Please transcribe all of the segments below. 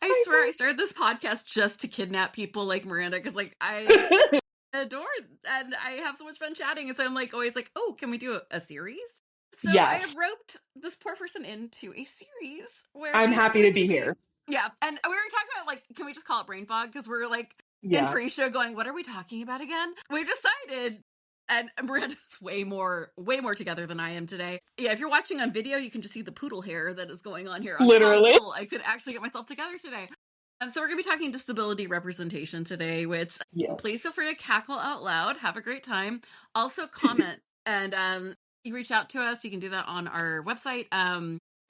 I swear I started this podcast just to kidnap people like Miranda, because like I adore and I have so much fun chatting. And so I'm like always like, oh, can we do a series? So I have Yes. roped this poor person into a series where I'm we are happy going to be here. yeah, and we were talking about like, can we just call it brain fog? Because we're like in Yeah. pre-show going, what are we talking about again? We decided, and Miranda's way more together than I am today. Yeah, if you're watching on video, you can just see the poodle hair that is going on here on Literally. how little I could actually get myself together today. So we're going to be talking disability representation today, which please Yes. feel free to cackle out loud. Have a great time. Also comment and you reach out to us. You can do that on our website.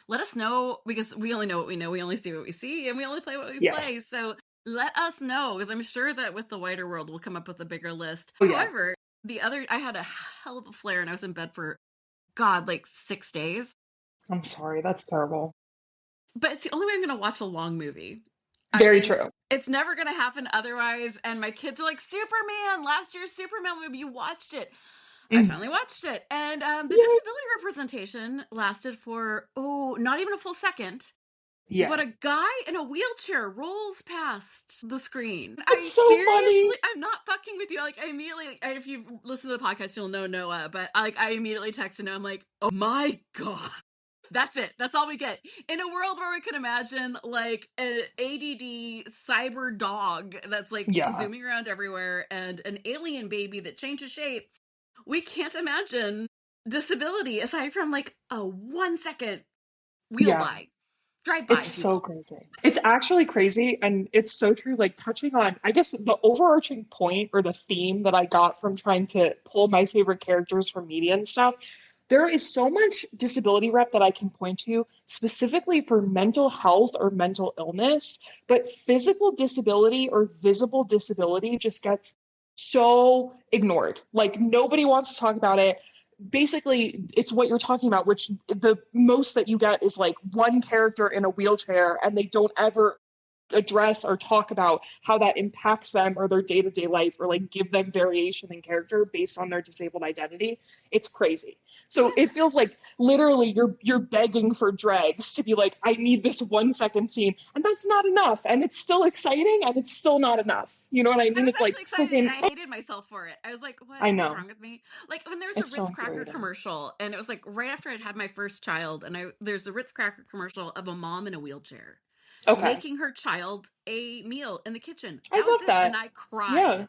Let us know, because we only know what we know. We only see what we see, and we only play what we Yes. play. So let us know, because I'm sure that with the wider world, we'll come up with a bigger list. Oh, yeah. However, I had a hell of a flare, and I was in bed for, God, like 6 days. I'm sorry. That's terrible. But it's the only way I'm going to watch a long movie. Very true. It's never going to happen otherwise. And my kids are like, Superman, last year's Superman movie, you watched it. I finally watched it. And the disability representation lasted for, not even a full second. Yes. But a guy in a wheelchair rolls past the screen. It's so funny. I'm not fucking with you. Like, I immediately, if you've listened to the podcast, you'll know Noah. But I immediately texted him. I'm like, oh my God. That's it. That's all we get. In a world where we could imagine like an ADD cyber dog that's like zooming around everywhere and an alien baby that changes shape, we can't imagine disability aside from like a 1 second wheel by. Drive by. It's so crazy. It's actually crazy, and it's so true. Like, touching on, I guess, the overarching point or the theme that I got from trying to pull my favorite characters from media and stuff, there is so much disability rep that I can point to specifically for mental health or mental illness, but physical disability or visible disability just gets so ignored. Like, nobody wants to talk about it. Basically, it's what you're talking about, which the most that you get is like one character in a wheelchair, and they don't ever address or talk about how that impacts them or their day-to-day life, or like give them variation in character based on their disabled identity. It's crazy. So it feels like literally you're begging for dregs to be like, I need this 1 second scene, and that's not enough, and it's still exciting, and it's still not enough. You know what I mean? It's like freaking. I hated myself for it. I was like, what's wrong with me? Like when there was a Ritz cracker commercial, and it was like right after I'd had my first child, and there's a Ritz cracker commercial of a mom in a wheelchair making her child a meal in the kitchen. I love that. And I cried. Yeah.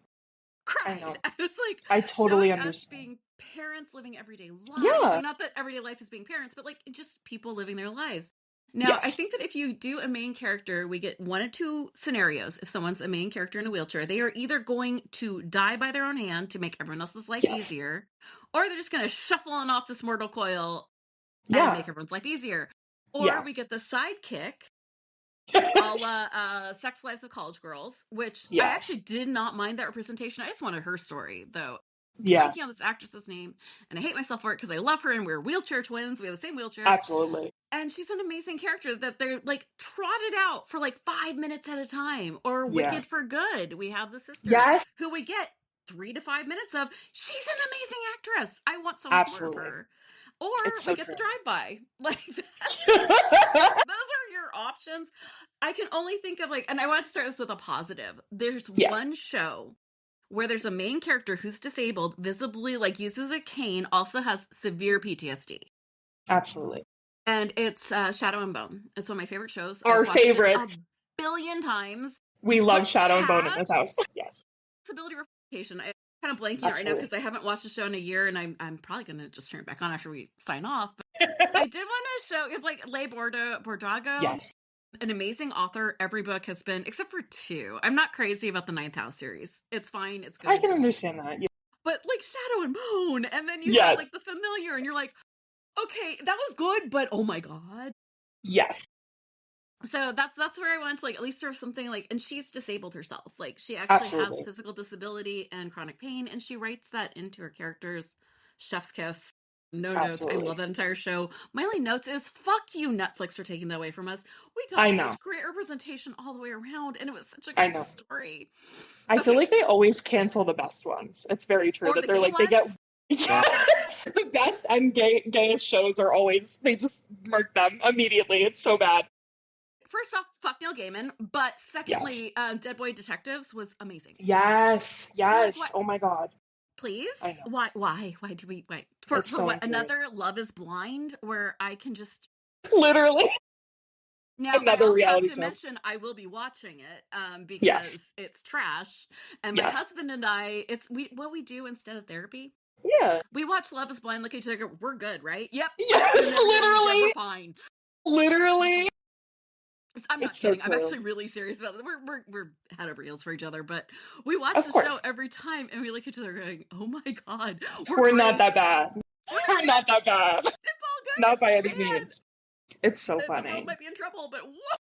Cried. I was like, I totally understand. Us being parents living everyday lives. Yeah. And not that everyday life is being parents, but like just people living their lives. Now, I think that if you do a main character, we get one of two scenarios. If someone's a main character in a wheelchair, they are either going to die by their own hand to make everyone else's life easier, or they're just going to shuffle on off this mortal coil and make everyone's life easier. Or we get the sidekick, a la Sex Lives of College Girls, which I actually did not mind that representation. I just wanted her story, though. Blanking on this actress's name, and I hate myself for it because I love her, and we're wheelchair twins. We have the same wheelchair. Absolutely. And she's an amazing character that they're like trotted out for like 5 minutes at a time. Or Wicked for Good. We have the sister who we get 3 to 5 minutes of. She's an amazing actress. I want so much more of her. Or we get the drive-by. Like, those are your options. I can only think of like, and I want to start this with a positive. There's one show where there's a main character who's disabled, visibly like uses a cane, also has severe PTSD. Absolutely. And it's Shadow and Bone. It's one of my favorite shows. Our favorites. A billion times. We love Shadow and Bone in this house. Yes. Disability representation. I'm kind of blanking right now because I haven't watched the show in a year, and I'm probably going to just turn it back on after we sign off. But I did want to show, it's like Leigh Bordago. Yes. An amazing author. Every book has been, except for 2. I'm not crazy about the Ninth House series. It's fine. It's good. I can understand that. Yeah. But like Shadow and Bone, and then you have like The Familiar, and you're like, okay, that was good, but oh my God. Yes. So that's where I want to like at least throw something like, and she's disabled herself. Like she actually has physical disability and chronic pain, and she writes that into her characters. Chef's kiss. No notes. I love that entire show. My only notes is fuck you, Netflix, for taking that away from us. We got such great representation all the way around, and it was such a good story. I feel like they always cancel the best ones. It's very true that they're like ones? They get the best and gayest shows are always, they just mark them immediately. It's so bad. first off, fuck Neil Gaiman, but Yes. secondly, Dead Boy Detectives was amazing. Yes. You're like, Yes. what? Oh my God. Please? I know. Why do we wait It's for so what, infuriating. another Love Is Blind where I can just. Literally Now, I another also have reality to show. mention I will be watching it Yes. because it's trash. And my Yes. husband and I, it's we what we do instead of therapy. Yeah. We watch Love Is Blind, look at each other, go, we're good, right? Yep, you're Yes. never gonna be good. We're Literally. fine. So Literally. funny. I'm not It's so kidding. I'm true. actually really serious about it. We're head over heels for each other, but we watch Of the show course. every time, and we look at each other going, "Oh my god, we're We're not great. that bad. We're not We're not that bad. bad. It's all Not by any good, man. means. It's so The world funny. might be in trouble, but what?"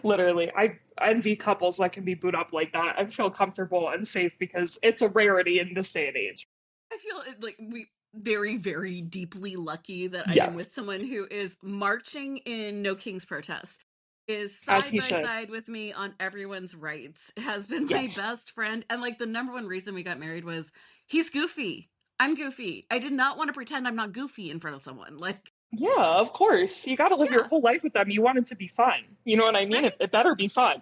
Literally. I envy couples that can be boot up like that and feel comfortable and safe because it's a rarity in this day and age. I feel like we very, very deeply lucky that I am Yes. with someone who is marching in No King's protest, is As side he by should. side with me on everyone's rights, has been my Yes. best friend. And like the number one reason we got married was he's goofy. I'm goofy. I did not want to pretend I'm not goofy in front of someone. Like, Yeah, of course. You got to live your yeah, whole life with them. You want it to be fun. You know what I mean? right? It better be fun.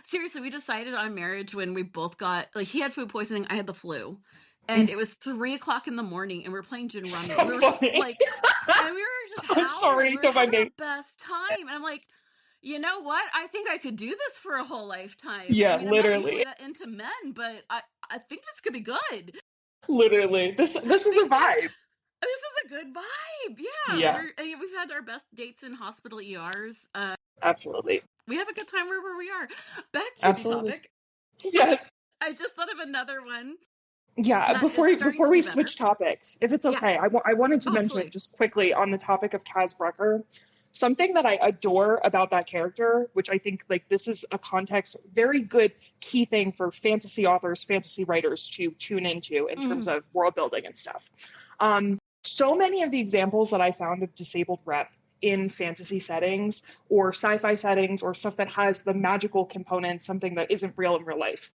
Seriously, we decided on marriage when we both got, like, he had food poisoning, I had the flu. And Mm. it was 3 o'clock in the morning, and we were playing gin rummy, and So we were just funny. like, and we were just I'm howling. sorry, We were don't mind having me. the best time. And I'm like, you know what? I think I could do this for a whole lifetime. I Yeah, mean, I'm not literally. usually that into men, but I think this could be good. Literally. I This is a think that vibe. this is a good vibe. Yeah, Yeah, we've had our best dates in hospital ERs. absolutely. We have a good time wherever we are. Back to the Absolutely. topic. Yes. I just thought of another one Yeah, that is starting before to we do better. switch topics, if it's Yeah. okay, I wanted to Oh, mention absolutely. just quickly on the topic of Kaz Brecker, something that I adore about that character, which I think like this is a context, very good key thing for fantasy authors, fantasy writers to tune into in terms Mm. of world building and stuff. So many of the examples that I found of disabled rep in fantasy settings or sci-fi settings or stuff that has the magical component, something that isn't real in real life,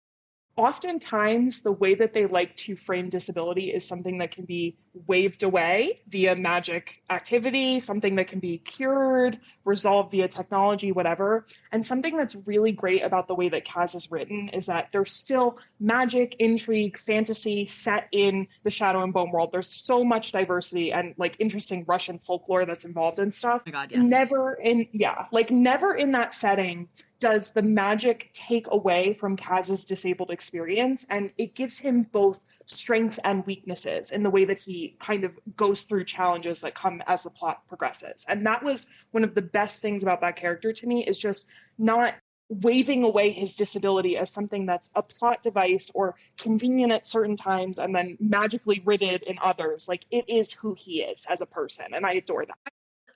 oftentimes the way that they like to frame disability is something that can be waved away via magic activity, something that can be cured, resolved via technology, whatever. And something that's really great about the way that Kaz is written is that there's still magic, intrigue, fantasy set in the Shadow and Bone world. There's so much diversity and like interesting Russian folklore that's involved in stuff. My God, yes. Never in, yeah, like never in that setting does the magic take away from Kaz's disabled experience, and it gives him both strengths and weaknesses in the way that he kind of goes through challenges that come as the plot progresses. And that was one of the best things about that character to me, is just not waving away his disability as something that's a plot device or convenient at certain times and then magically ridded in others. Like it is who he is as a person, and I adore that.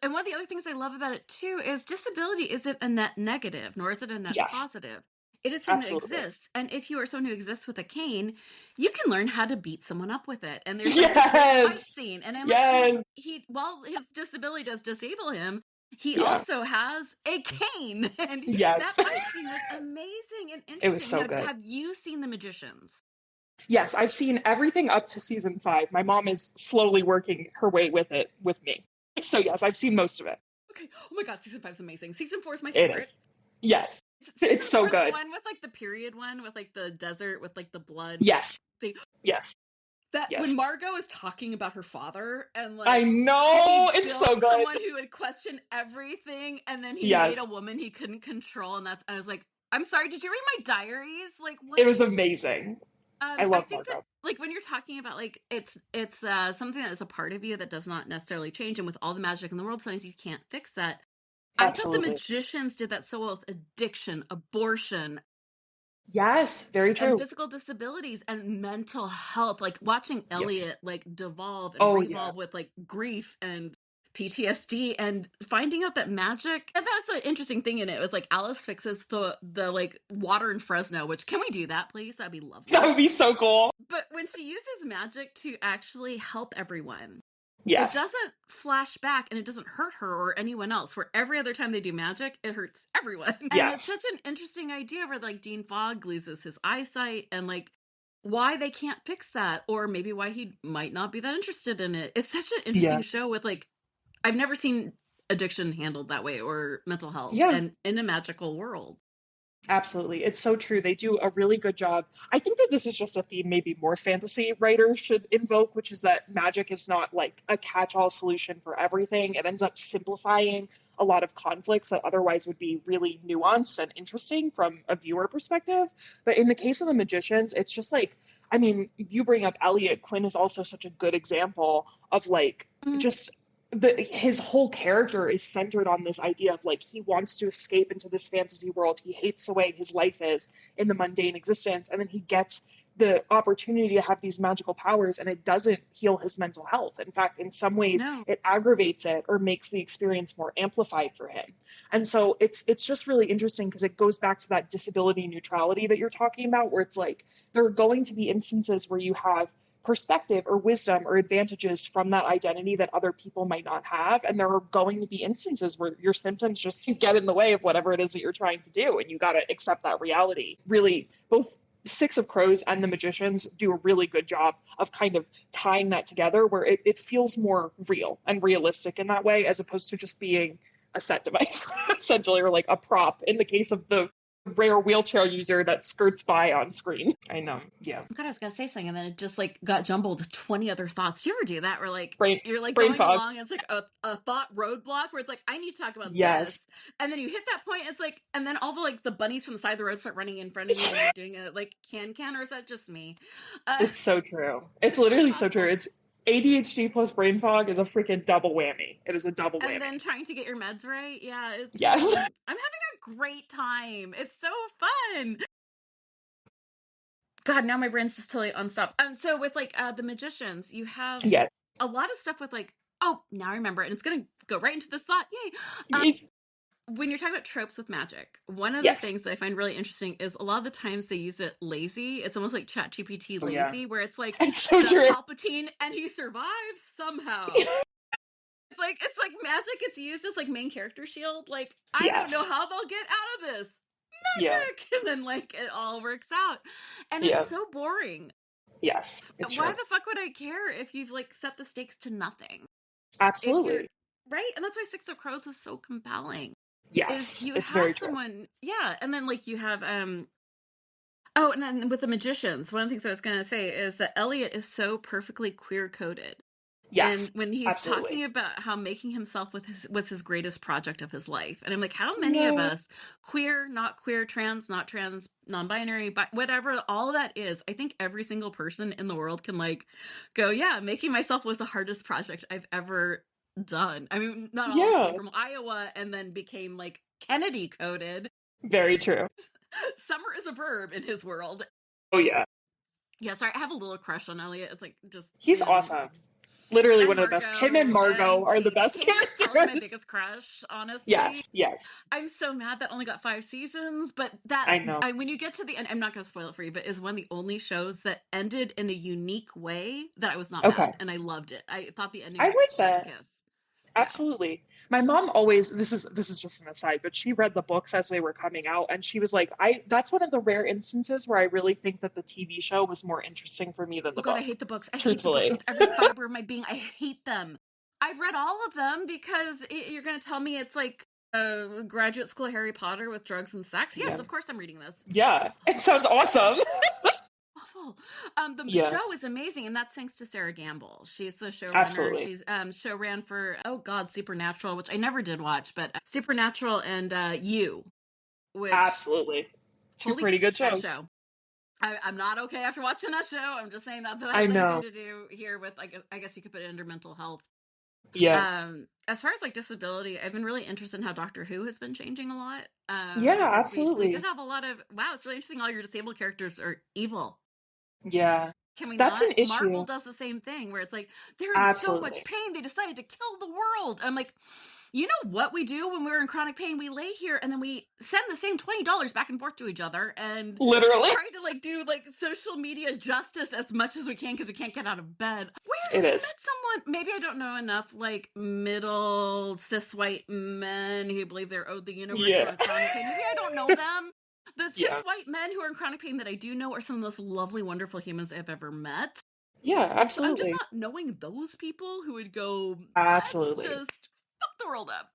And one of the other things I love about it too is disability isn't a net negative, nor is it a net Yes, positive. It is something that absolutely. exists. And if you are someone who exists with a cane, you can learn how to beat someone up with it. And there's like this great fight Yes, scene. And I'm like, yes, he while his disability does disable him, he yeah, also has a cane. And that yes. fight scene was amazing and It was interesting. so Now, good. have you seen The Magicians? Yes, I've seen everything up to season 5. My mom is slowly working her way with it with me. So yes, I've seen most of it. Okay. Oh my God, season 5 is amazing. Season 4 is my It favorite. is. Yes. It's Season so 4, the good. one with like the period one with like the desert with like the blood Yes. thing. Yes. That Yes. when Margot is talking about her father and I like know. he It's so built good. someone who would question everything and then he made a Yes. woman he couldn't control, and I was like, I'm sorry, did you read my diaries? Like what? It was amazing. I I love think that Margot. like when you're talking about like it's something that is a part of you that does not necessarily change, and with all the magic in the world, sometimes you can't fix that. I thought the Absolutely. magicians did that so well with addiction, abortion, Yes. Very and true. physical disabilities and mental health, like watching Yes. Elliot like devolve and Oh yeah. revolve with like grief and PTSD, and finding out that magic, and that's the interesting thing in it, was like Alice fixes the like water in Fresno, which, can we do that please? That'd be That lovely. would be so cool. But when she uses magic to actually help everyone, it Yes. doesn't flash back and it doesn't hurt her or anyone else, where every other time they do magic it hurts everyone. And it's Yes. such an interesting idea where like Dean Fogg loses his eyesight and like why they can't fix that, or maybe why he might not be that interested in it. It's such an Yeah. interesting show with like, I've never seen addiction handled that way or mental health Yeah. and in a magical world. Absolutely. It's so true. They do a really good job. I think that this is just a theme maybe more fantasy writers should invoke, which is that magic is not like a catch-all solution for everything. It ends up simplifying a lot of conflicts that otherwise would be really nuanced and interesting from a viewer perspective. But in the case of the magicians, it's just like, I mean, you bring up Elliot. Quinn is also such a good example of like Mm, just his whole character is centered on this idea of like he wants to escape into this fantasy world. He hates the way his life is in the mundane existence, and then he gets the opportunity to have these magical powers, and it doesn't heal his mental health. In fact, in some ways, no. it aggravates it or makes the experience more amplified for him. And so it's just really interesting because it goes back to that disability neutrality that you're talking about, where it's like there are going to be instances where you have perspective or wisdom or advantages from that identity that other people might not have. And there are going to be instances where your symptoms just get in the way of whatever it is that you're trying to do. And you got to accept that reality. Really, both Six of Crows and The Magicians do a really good job of kind of tying that together where it feels more real and realistic in that way, as opposed to just being a set device, essentially, or like a prop in the case of the rare wheelchair user that skirts by on screen. I know. Yeah. God, I was gonna say something, and then it just like got jumbled with 20 other thoughts. Do you ever do that? Where like Brain you're like brain going fog. along, and it's like a thought roadblock where it's like I need to talk about Yes. this, and then you hit that point. It's like, and then all the like the bunnies from the side of the road start running in front of you, and you're doing a like can, or is that just me? It's so true. It's It's so literally so true. possible. It's ADHD plus brain fog is a freaking double whammy. It is a double And then whammy. trying to get your meds right. Yeah, it's Yes. I'm having a great time. It's so fun. God, now my brain's just totally unstopped. So with like the magicians, you have Yes. a lot of stuff with like, oh, now I remember it, and it's gonna go right into this thought. Yay! Yes. When you're talking about tropes with magic, one of the Yes. things that I find really interesting is a lot of the times they use it lazy. It's almost like ChatGPT Oh yeah. lazy, where it's like It's so the true. Palpatine and he survives somehow. It's like magic gets used as like main character shield. Like, I don't know Yes. how they'll get out of this. Yeah. Magic! And then like it all works out. And it's Yeah. so boring. Yes. It's Why true. the fuck would I care if you've like set the stakes to nothing? If you're Absolutely. right, and that's why Six of Crows was so compelling. Is Yes. you It's have very true. someone, yeah, and then like you have oh, and then with the magicians, one of the things I was gonna say is that Elliot is so perfectly queer coded. Yes. And when he's Absolutely. talking about how making himself with his was his greatest project of his life, and I'm like, how many of Yeah. us, queer, not queer, trans, not trans, non-binary, but whatever all that is, I think every single person in the world can like go, yeah, making myself was the hardest project I've ever done. I mean, not all of us came Yeah. from Iowa and then became like Kennedy coded. Very true. Summer is a verb in his world. Oh yeah. Yeah, sorry, I have a little crush on Elliot. It's like just He's him awesome. Literally and one of the best. Him and Margot Margot and are the Katie. best Katie's probably my characters. biggest crush, honestly. Yes. Yes. I'm so mad that only got 5 seasons, but that I know. when you get to the end, I'm not going to spoil it for you, but is one of the only shows that ended in a unique way that I was not Okay. mad, and I loved it. I thought the ending I was like chef's that. kiss. Yeah. Absolutely. My mom always this is just an aside, but she read the books as they were coming out and she was like, I that's one of the rare instances where I really think that the TV show was more interesting for me than Oh the God, I book. hate the books. I hate the books Truthfully. with every fiber of my being. I hate them. I've read all of them because you're going to tell me it's like graduate school Harry Potter with drugs and sex. Yes, Yeah. of course I'm reading this. Yeah. It Awful. sounds awesome. Awful. The Yeah. show is amazing, and that's thanks to Sarah Gamble. She's the showrunner. Absolutely. She's show ran for oh God, Supernatural, which I never did watch, but Supernatural and You, which Absolutely. Two holy pretty good that shows. show. I'm not okay after watching that show. I'm just saying that I has anything know. to do here with like I guess you could put it under mental health. Yeah. As far as like disability, I've been really interested in how Doctor Who has been changing a lot. Yeah, Because we did absolutely. have a lot of wow, it's really interesting. All your disabled characters are evil. Yeah. Can we That's not? an Marvel issue. does the same thing where it's like they're in so much Absolutely. pain they decided to kill the world. And I'm like, you know what we do when we're in chronic pain? We lay here and then we send the same $20 back and forth to each other and Literally. try to like do like social media justice as much as we can because we can't get out of bed. Where It have you is. met someone? Maybe I don't know enough like middle cis white men who believe they're owed the universe who are Yeah. in chronic pain. Maybe I don't know them. The cis Yeah. white men who are in chronic pain that I do know are some of the most lovely, wonderful humans I've ever met. Yeah, So I'm just absolutely. not knowing those people who would go, let's Absolutely. just fuck the world up.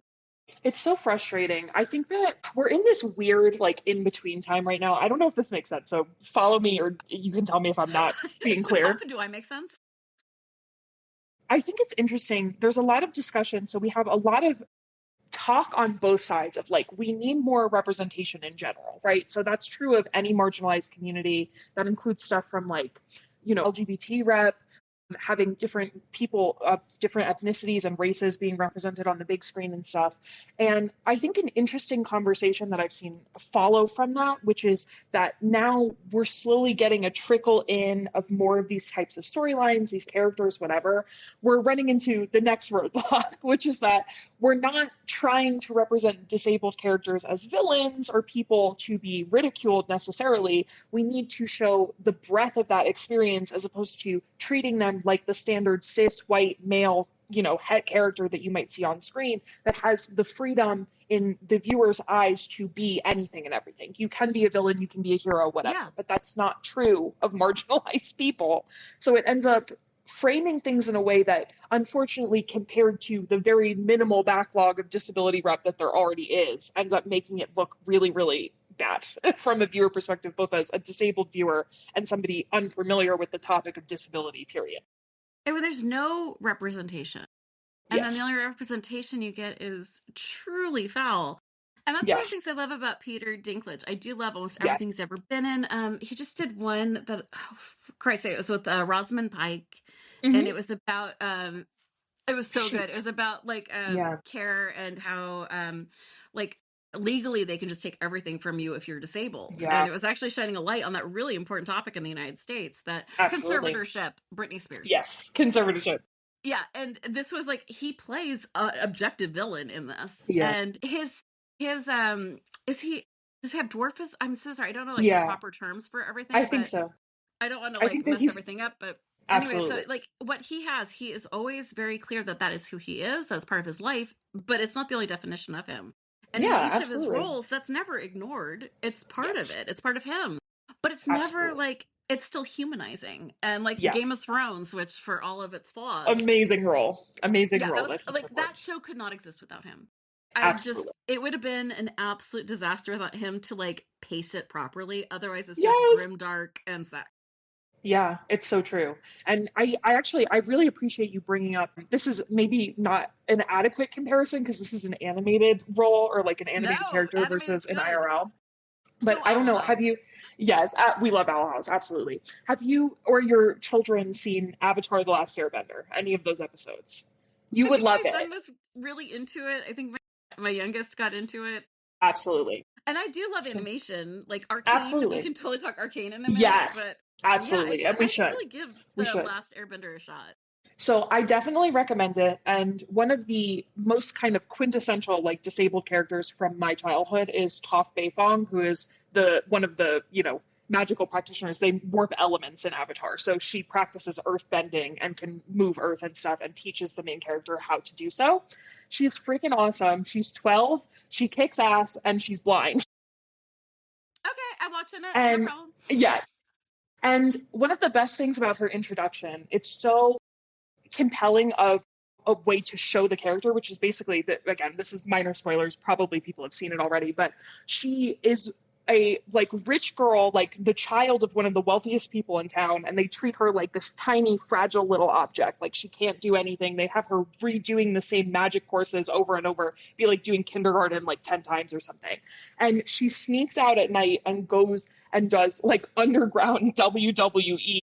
It's so frustrating. I think that we're in this weird, like, in between time right now. I don't know if this makes sense. So follow me, or you can tell me if I'm not being clear. Do I make sense? I think it's interesting. There's a lot of discussion. So we have a lot of talk on both sides of like, we need more representation in general, right? So that's true of any marginalized community. That includes stuff from like, LGBT rep, having different people of different ethnicities and races being represented on the big screen and stuff. And I think an interesting conversation that I've seen follow from that, which is that now we're slowly getting a trickle in of more of these types of storylines, these characters, whatever. We're running into the next roadblock, which is that we're not trying to represent disabled characters as villains or people to be ridiculed necessarily. We need to show the breadth of that experience as opposed to treating them like the standard cis white male, het character that you might see on screen that has the freedom in the viewer's eyes to be anything and everything. You can be a villain, you can be a hero, whatever, Yeah. but that's not true of marginalized people. So it ends up framing things in a way that, unfortunately, compared to the very minimal backlog of disability rep that there already is, ends up making it look really, really bad from a viewer perspective, both as a disabled viewer and somebody unfamiliar with the topic of disability, period. And when there's no representation, and then the Yes. only representation you get is truly foul. And that's one of the Yes. things I love about Peter Dinklage. I do love almost Yes. everything he's ever been in. He just did one that, oh, for Christ's sake, it was with Rosamund Pike, and Mm-hmm. it was about it was so good. It Shoot. was about like Yeah. care and how like legally they can just take everything from you if you're disabled. And Yeah. it was actually shining a light on that really important topic in the United States, that Absolutely. conservatorship, Britney Spears. Yes. Conservatorship. Yeah, and this was like, he plays an objective villain in this. Yeah. And his is he does he have dwarfism? I'm so sorry. I don't know like the Yeah. proper terms for I everything, think but so. I don't want to I like think that mess he's everything up, but anyway, so absolutely. like what he is always very clear that that is who he is. That's part of his life, but it's not the only definition of him. And in Yeah. each of his Absolutely. roles, that's never ignored. It's part of Yes. it. It's part of him. But it's never Absolutely. like, it's still humanizing. And like Game Yes. of Thrones, which for all of its flaws, Amazing role. Amazing yeah, that role was that he like, that performs. show could not exist without him. Absolutely. It would have been an absolute disaster without him to like pace it properly. Otherwise, it's just Yes. grim, dark, and sad. Yeah, it's so true. And I actually, I really appreciate you bringing up, this is maybe not an adequate comparison because this is an animated role or like an animated No, character versus animated's an good. IRL. But So I don't Owl know, have House. you, yes, we love Owl House, absolutely. Have you or your children seen Avatar: The Last Airbender, any of those episodes? You I would think love my son it. was really into it. I think my youngest got into it. Absolutely. And I do love So, animation, like Arcane. We absolutely. can totally talk Arcane in a minute, Yes, but yeah, absolutely. And we I should should. really give We The should. Last Airbender a shot. So I definitely recommend it. And one of the most kind of quintessential like disabled characters from my childhood is Toph Beifong, who is the one of the, magical practitioners. They warp elements in Avatar. So she practices earth bending and can move earth and stuff and teaches the main character how to do so. She's freaking awesome. She's 12, she kicks ass, and she's blind. Okay, I'm watching it. No And problem. yes. And one of the best things about her introduction, it's so compelling of a way to show the character, which is basically that, again, this is minor spoilers, probably people have seen it already, but she is a like rich girl, like the child of one of the wealthiest people in town, and they treat her like this tiny fragile little object, like she can't do anything. They have her redoing the same magic courses over and over, be like doing kindergarten like 10 times or something. And she sneaks out at night and goes and does like underground WWE.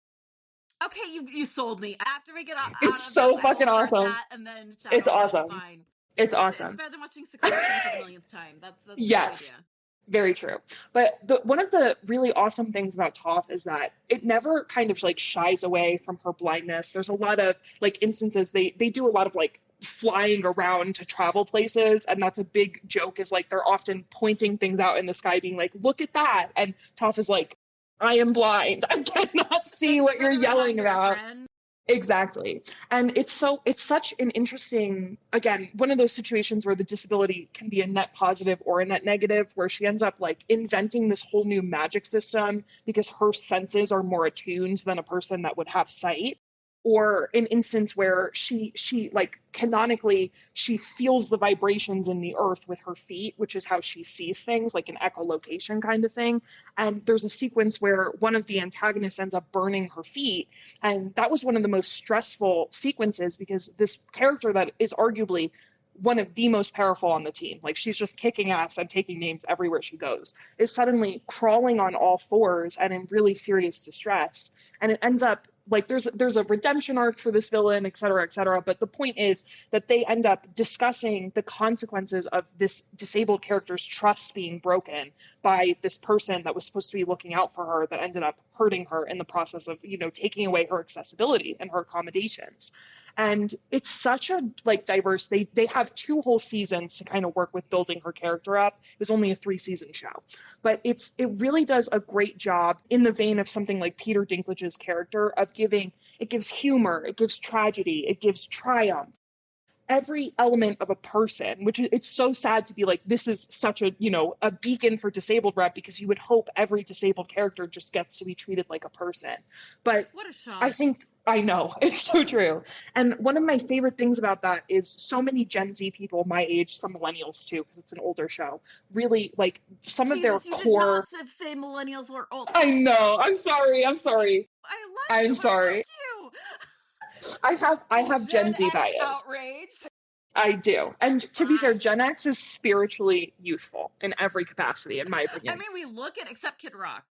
Okay, you sold me. After we get It's out of this, so I will fucking start awesome. that and then chat It's on it. awesome. Fine. It's It's awesome. better than watching Succession for the millionth time. That's a good Yes, idea. very true. But one of the really awesome things about Toph is that it never kind of like shies away from her blindness. There's a lot of like instances they do a lot of like flying around to travel places, and that's a big joke, is like they're often pointing things out in the sky being like, look at that, and Toph is like, I am blind, I cannot see Thanks what for you're the yelling reminder, about. friend. Exactly. And it's such an interesting, again, one of those situations where the disability can be a net positive or a net negative, where she ends up like inventing this whole new magic system because her senses are more attuned than a person that would have sight. or an instance where she like canonically she feels the vibrations in the earth with her feet, which is how she sees things, like an echolocation kind of thing. And there's a sequence where one of the antagonists ends up burning her feet, and that was one of the most stressful sequences because this character that is arguably one of the most powerful on the team, like she's just kicking ass and taking names everywhere she goes, is suddenly crawling on all fours and in really serious distress. And it ends up like there's a redemption arc for this villain, et cetera, et cetera. But the point is that they end up discussing the consequences of this disabled character's trust being broken by this person that was supposed to be looking out for her that ended up hurting her in the process of, you know, taking away her accessibility and her accommodations. And it's such a like diverse, they have 2 whole seasons to kind of work with building her character up. It was only a 3-season show, but it really does a great job in the vein of something like Peter Dinklage's character of giving, it gives humor, it gives tragedy, it gives triumph, every element of a person, which it's so sad to be like, this is such a, you know, a beacon for disabled rep, because you would hope every disabled character just gets to be treated like a person. But What a I shock. think, I know, it's so true. And one of my favorite things about that is so many Gen Z people my age, some millennials too, because it's an older show, really like some of their Jesus, you did not core. just say millennials were old. I know. I'm sorry. I'm sorry. I love I'm you. I sorry. love you. I have Gen Gen Z X bias. outrage. I do. And to be fair, Fine. Gen X is spiritually youthful in every capacity, in my I opinion. mean, we look at except Kid Rock.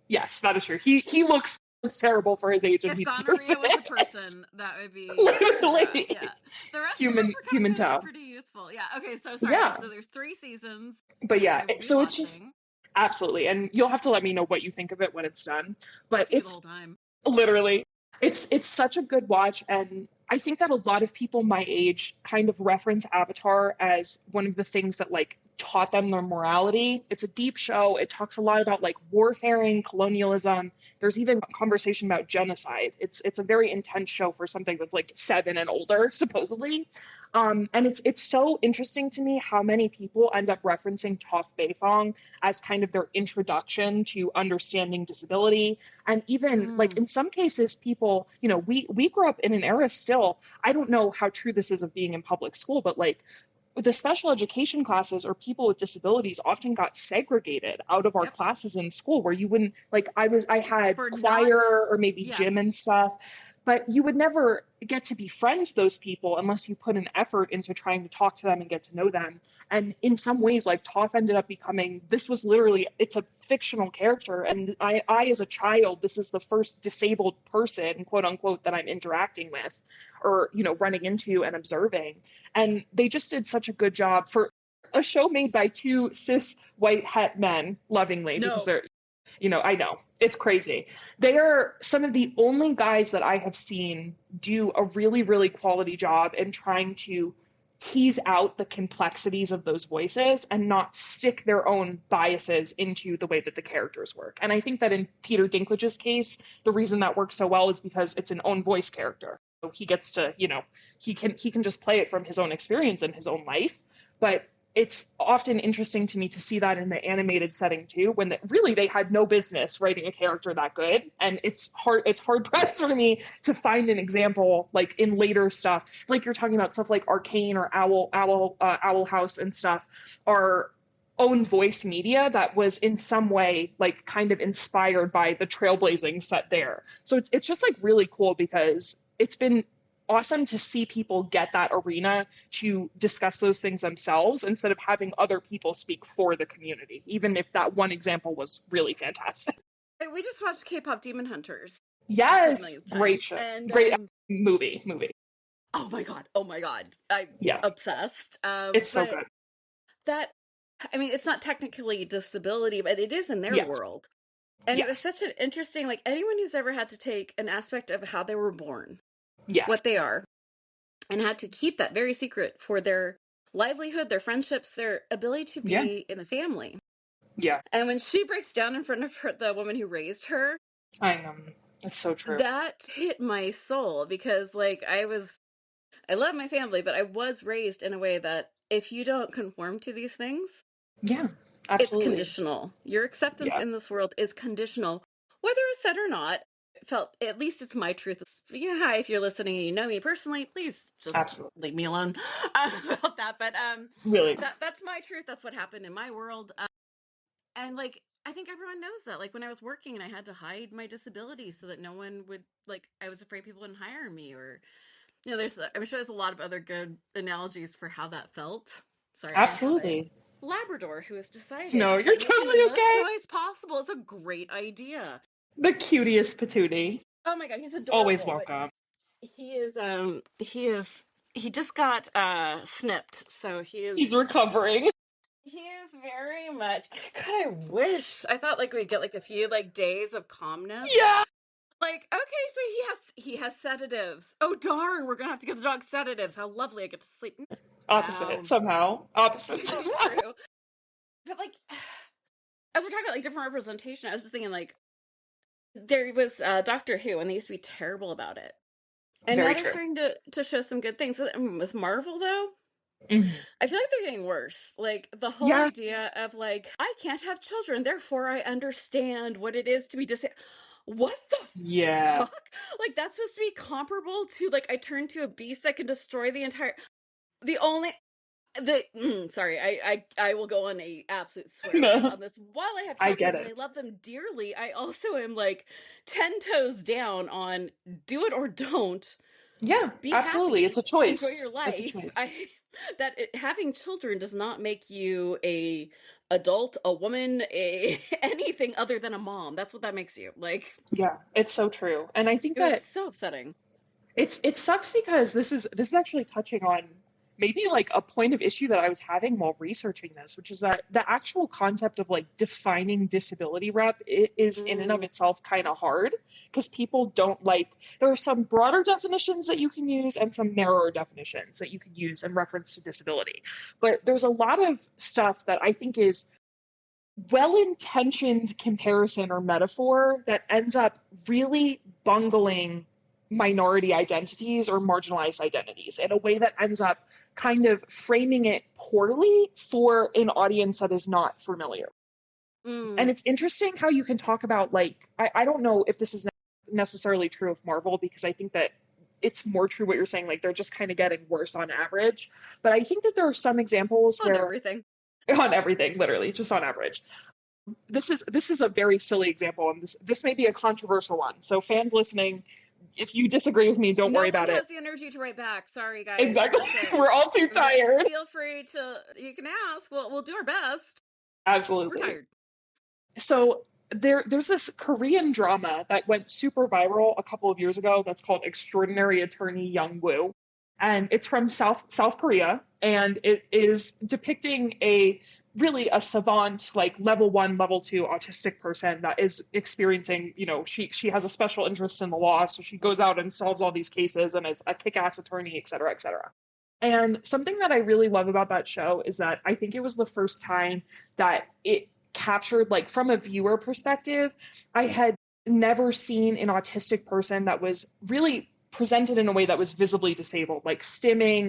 Yes, that is true. He looks terrible for his age and If he deserves gonorrhea was a it. person, that would be Kid Rock. Literally. Yeah. The rest of us Human are kind human of toe. pretty youthful. Yeah. Okay. So sorry. Yeah. Yeah. So there's 3 seasons, But which yeah, I will be so it's just watching. absolutely, and you'll have to let me know what you think of it when it's done. I'll But see you the it's whole time. literally, it's such a good watch, and I think that a lot of people my age kind of reference Avatar as one of the things that like taught them their morality. It's a deep show. It talks a lot about like warfaring, colonialism. There's even conversation about genocide. It's a very intense show for something that's like 7 and older, supposedly. And it's so interesting to me how many people end up referencing Toph Beifong as kind of their introduction to understanding disability. And even like Mm. in some cases, people, you know, we grew up in an era still. I don't know how true this is of being in public school, but like the special education classes or people with disabilities often got segregated out of our Yep. classes in school, where you wouldn't like I had For not. choir or maybe Yeah. gym and stuff, but you would never get to befriend those people unless you put an effort into trying to talk to them and get to know them. And in some ways, like Toph ended up becoming, this was literally, it's a fictional character. And I as a child, this is the first disabled person, quote unquote, that I'm interacting with or, you know, running into and observing. And they just did such a good job for a show made by 2 cis white het men, lovingly, because No. they're, you know, I know it's crazy. They are some of the only guys that I have seen do a really, really quality job in trying to tease out the complexities of those voices and not stick their own biases into the way that the characters work. And I think that in Peter Dinklage's case, the reason that works so well is because it's an own voice character. So he gets to, you know, he can just play it from his own experience and his own life. But it's often interesting to me to see that in the animated setting too, when really they had no business writing a character that good. And it's hard pressed for me to find an example like in later stuff, like you're talking about stuff like Arcane or Owl House and stuff, are own voice media that was in some way like kind of inspired by the trailblazing set there. So it's just like really cool because it's been awesome to see people get that arena to discuss those things themselves instead of having other people speak for the community, even if that one example was really fantastic. We just watched K-pop Demon Hunters for the Yes, millionth time, great show, and great movie. oh my god, oh my god, I'm Yes, obsessed. it's so But good. that, I mean, it's not technically disability, but it is in their Yes, world, and it was yes, such an interesting, like anyone who's ever had to take an aspect of how they were born, yes, what they are, and had to keep that very secret for their livelihood, their friendships, their ability to yeah, be in a family. yeah. And when she breaks down in front of her, the woman who raised her, I know, it's so true. that hit my soul because, like, I love my family, but I was raised in a way that if you don't conform to these things, Yeah, it's absolutely. conditional. Your acceptance Yeah, in this world is conditional, whether it's said or not. felt, at least it's my truth. Yeah, hi, if you're listening and you know me personally, please just Absolutely. leave me alone about that. But Really. that's my truth. That's what happened in my world. And like, I think everyone knows that. Like when I was working and I had to hide my disability so that no one would, like, I was afraid people wouldn't hire me, or I'm sure there's a lot of other good analogies for how that felt. Sorry, I have a Absolutely. Labrador who has decided No, you're that making the totally most okay. noise possible is a great idea. The cutest patootie. Oh my god, he's Always adorable, but welcome. he just got snipped, so He's recovering. he is very much. God, I wish I thought like we'd get like a few like days of calmness. Yeah. Like, okay, so he has sedatives. Oh darn, we're gonna have to give the dog sedatives. How lovely, I get to sleep Opposite now. somehow. Opposite somehow. True. But like, as we're talking about like different representation, I was just thinking like there was Doctor Who, and they used to be terrible about it, and now Very they're true. starting to show some good things. With Marvel though, Mhm. I feel like they're getting worse. Like the whole Yeah. idea of like, I can't have children, therefore I understand what it is to be disabled. What the Yeah. fuck? Like that's supposed to be comparable to like I turn to a beast that can destroy the entire. The only sorry, I will go on a absolute swear rant No, on this. While I have I get children and it. I love them dearly, I also am like 10 toes down on do it or don't. Yeah, Be absolutely. It's happy, a enjoy choice. your It's a life. choice. Having children does not make you a adult, a woman, a anything other than a mom. That's what that makes you. Like Yeah, it's so true. And I think it was that so upsetting. it sucks because this is actually touching on maybe like a point of issue that I was having while researching this, which is that the actual concept of like defining disability rep is in and of Mm, itself kind of hard because people don't like there are some broader definitions that you can use and some narrower definitions that you can use in reference to disability. But there's a lot of stuff that I think is well-intentioned comparison or metaphor that ends up really bungling minority identities or marginalized identities in a way that ends up kind of framing it poorly for an audience that is not familiar. And mm. it's interesting how you can talk about like I don't know if this is necessarily true of Marvel because I think that it's more true what you're saying, like they're just kind of getting worse on average. But I think that there are some examples On where everything. on everything, literally, just on average, this is a very silly example, and this may be a controversial one. So fans listening, if you disagree with me, don't No worry one about it. has the energy to write back. Sorry, guys. Exactly. Listen, We're all too tired. feel free to. You can ask. We'll do our best. We're Absolutely. tired. So there's this Korean drama that went super viral a couple of years ago that's called Extraordinary Attorney Young Woo. And it's from South Korea, and it is depicting a really a savant, like level 1, level 2 autistic person that is experiencing, she has a special interest in the law, so she goes out and solves all these cases and is a kick-ass attorney, et cetera, et cetera. And something that I really love about that show is that I think it was the first time that it captured, like from a viewer perspective, I had never seen an autistic person that was really presented in a way that was visibly disabled, like stimming,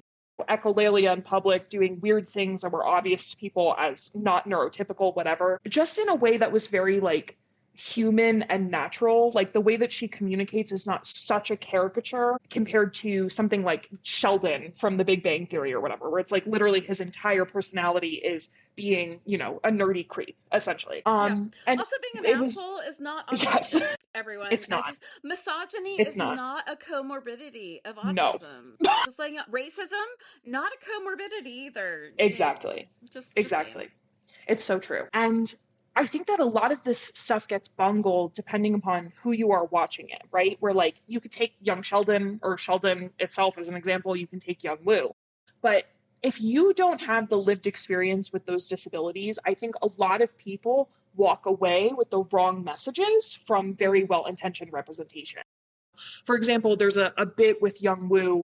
echolalia in public, doing weird things that were obvious to people as not neurotypical, whatever, just in a way that was very like human and natural. Like the way that she communicates is not such a caricature compared to something like Sheldon from The Big Bang Theory or whatever, where it's like literally his entire personality is being, a nerdy creep, essentially. Yeah. And Also, being an it was, asshole is not yes, autistic. Everyone, it's not. misogyny It's is not. not a comorbidity of No. autism. Just like racism, not a comorbidity either. Exactly. Just saying. Exactly. It's so true. And I think that a lot of this stuff gets bungled depending upon who you are watching it, right? Where like you could take young Sheldon or Sheldon itself as an example, you can take young Woo. But if you don't have the lived experience with those disabilities, I think a lot of people walk away with the wrong messages from very Mm. well intentioned representation. For example, there's a bit with Young Woo.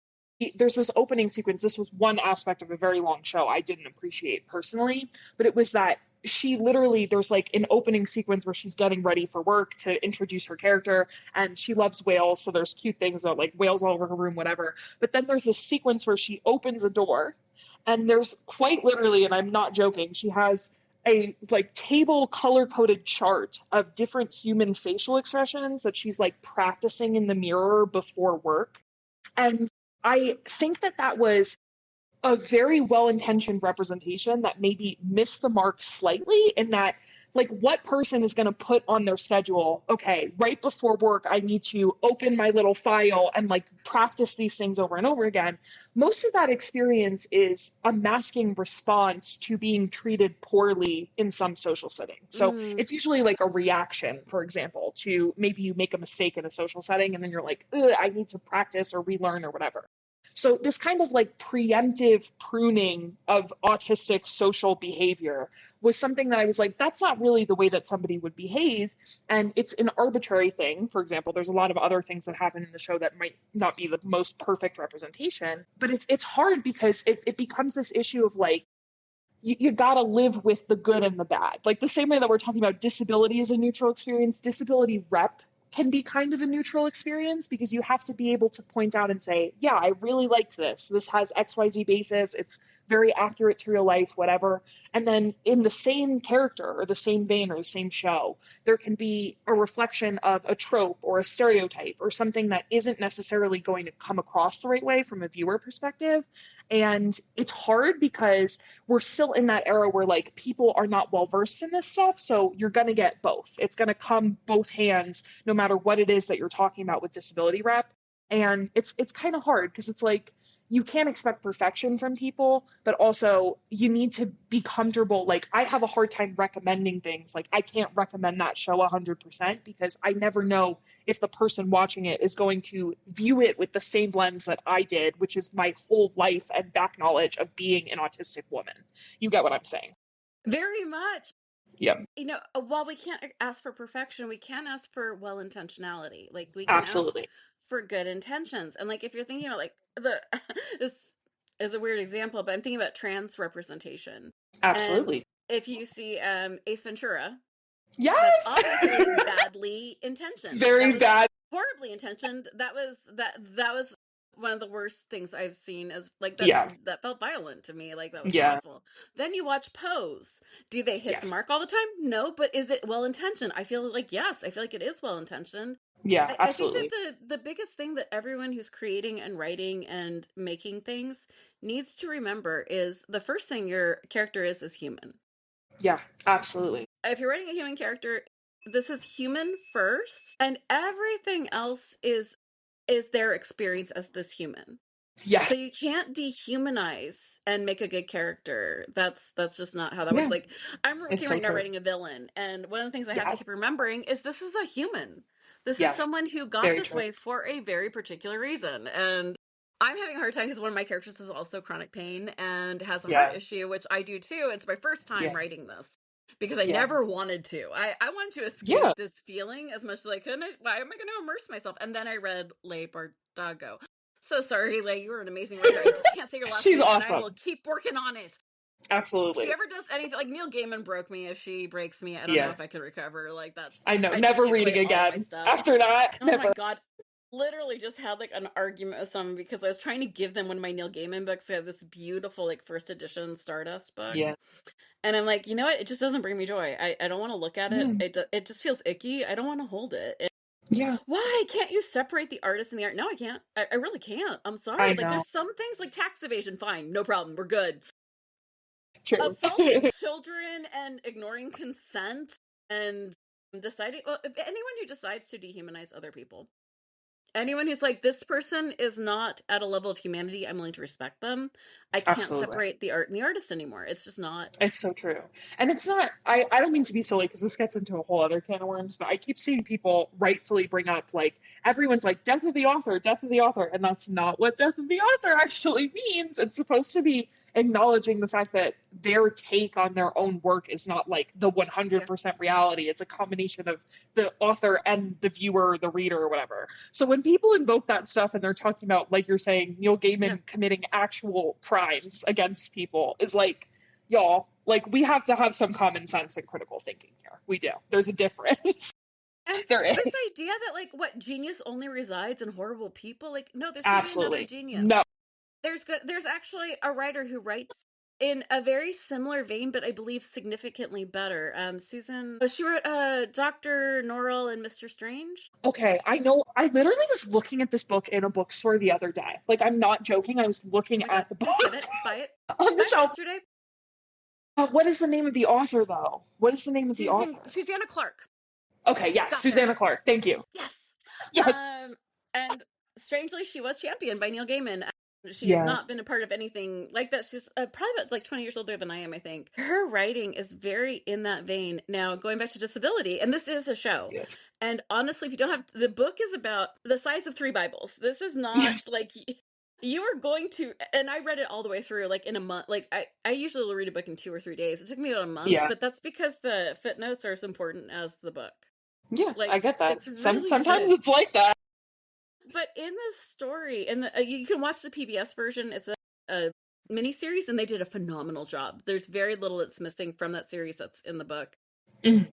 There's this opening sequence. This was one aspect of a very long show I didn't appreciate personally, but it was that she literally, there's like an opening sequence where she's getting ready for work to introduce her character, and she loves whales, so there's cute things that like whales all over her room, whatever. But then there's this sequence where she opens a door, and there's quite literally, and I'm not joking, she has a like table color coded chart of different human facial expressions that she's like practicing in the mirror before work. And I think that that was a very well intentioned representation that maybe missed the mark slightly in that, like, what person is going to put on their schedule, okay, right before work, I need to open my little file and like practice these things over and over again. Most of that experience is a masking response to being treated poorly in some social setting. So Mm. it's usually like a reaction, for example, to maybe you make a mistake in a social setting and then you're like, I need to practice or relearn or whatever. So this kind of like preemptive pruning of autistic social behavior was something that I was like, that's not really the way that somebody would behave. And it's an arbitrary thing. For example, there's a lot of other things that happen in the show that might not be the most perfect representation. But it's hard because it becomes this issue of like, you got to live with the good and the bad. Like the same way that we're talking about disability as a neutral experience, disability rep can be kind of a neutral experience because you have to be able to point out and say, yeah, I really liked this. This has XYZ basis. It's very accurate to real life, whatever. And then in the same character or the same vein or the same show, there can be a reflection of a trope or a stereotype or something that isn't necessarily going to come across the right way from a viewer perspective. And it's hard because we're still in that era where like people are not well versed in this stuff. So you're going to get both. It's going to come both hands, no matter what it is that you're talking about with disability rep. And it's kind of hard because it's like you can't expect perfection from people, but also you need to be comfortable. Like I have a hard time recommending things. Like I can't recommend that show 100% because I never know if the person watching it is going to view it with the same lens that I did, which is my whole life and back knowledge of being an autistic woman. You get what I'm saying? Very much. Yeah, You know, while we can't ask for perfection, we can ask for well intentionality. Like we can ask absolutely. for good intentions. And like if you're thinking about like the this is a weird example, but I'm thinking about trans representation. And Absolutely. if you see Ace Ventura, that's Yes. obviously badly intentioned. That Very was bad. horribly intentioned. That was one of the worst things I've seen as like that Yeah. that felt violent to me. Like that was Yeah. awful. Then you watch Pose. Do they hit the Yes. mark all the time? No, but is it well intentioned? I feel like yes. I feel like it is well intentioned. Yeah, I think that absolutely. the biggest thing that everyone who's creating and writing and making things needs to remember is the first thing your character is human. Yeah, absolutely. If you're writing a human character, this is human first, and everything else is their experience as this human. So Yes. you can't dehumanize and make a good character. That's just not how that works. Yeah, Like I'm it's working so right now true. writing a villain, and one of the things I have to Yes. keep remembering is this is a human. This is Yes. someone who got Very this true. way for a very particular reason. And I'm having a hard time because one of my characters is also chronic pain and has a heart Yeah. issue, which I do too. It's my first time Yeah. writing this because I Yeah. never wanted to. I wanted to Yeah. escape this feeling as much as I could. And why am I going to immerse myself? And then I read Le Bardago. So sorry, Lay, you were an amazing writer. I just can't say your last She's name, and I will awesome. keep working on it. If she Absolutely. ever does anything, like Neil Gaiman broke me. If she breaks me, I don't know Yeah. if I could recover. Like that's, I know. I just Never gave away reading all my again. stuff. After that, Oh my never. god, literally just had like an argument with someone because I was trying to give them one of my Neil Gaiman books. I have this beautiful like first edition Stardust book, Yeah. and I'm like, you know what? It just doesn't bring me joy. I don't want to look at it. Yeah. It just feels icky. I don't want to hold it. Yeah. Why can't you separate the artist and the art? No, I can't. I really can't. I'm sorry. I Like, know. there's some things like tax evasion. Fine, no problem. We're good. True. Assaulting children and ignoring consent and deciding. Well, if anyone who decides to dehumanize other people, anyone who's like, this person is not at a level of humanity, I'm willing to respect them. I can't Absolutely. separate the art and the artist anymore. It's just not. It's so true. And it's not, I don't mean to be silly because this gets into a whole other can of worms, but I keep seeing people rightfully bring up, like, everyone's like, death of the author, death of the author. And that's not what death of the author actually means. It's supposed to be acknowledging the fact that their take on their own work is not like the Yeah. 100% reality. It's a combination of the author and the viewer, the reader, or whatever. So when people invoke that stuff and they're talking about, like you're saying, Neil Gaiman Yeah. committing actual crimes against people, is like, y'all, like we have to have some common sense and critical thinking here. We do. There's a difference. And There is. this idea that, like, what genius only resides in horrible people, like, no, there's going to be another Absolutely. genius. No. There's actually a writer who writes in a very similar vein, but I believe significantly better. Susan, she wrote Dr. Norrell and Mr. Strange. Okay, I know. I literally was looking at this book in a bookstore the other day. Like, I'm not joking. I was Oh looking my God, at the just get book it, buy it. on Did the buy it shelf. yesterday. What is the name of the author, though? What is the name of the author? Susanna Clark. Okay, yes, Gotcha. Susanna Clark. Thank you. Yes. Yes. And strangely, she was championed by Neil Gaiman. She has Yeah. not been a part of anything like that. She's probably about like 20 years older than I am, I think. Her writing is very in that vein. Now, going back to disability, and this is a show. Yes. And honestly, if you don't have the book is about the size of 3 Bibles. This is not Yes. like you are going to, and I read it all the way through like in a month. Like I usually will read a book in 2 or 3 days. It took me about a month, Yeah. but that's because the footnotes are as important as the book. Yeah, I Like get that. it's really Sometimes good. it's like that. But in this story, and you can watch the PBS version. It's a miniseries, and they did a phenomenal job. There's very little that's missing from that series that's in the book. Mm,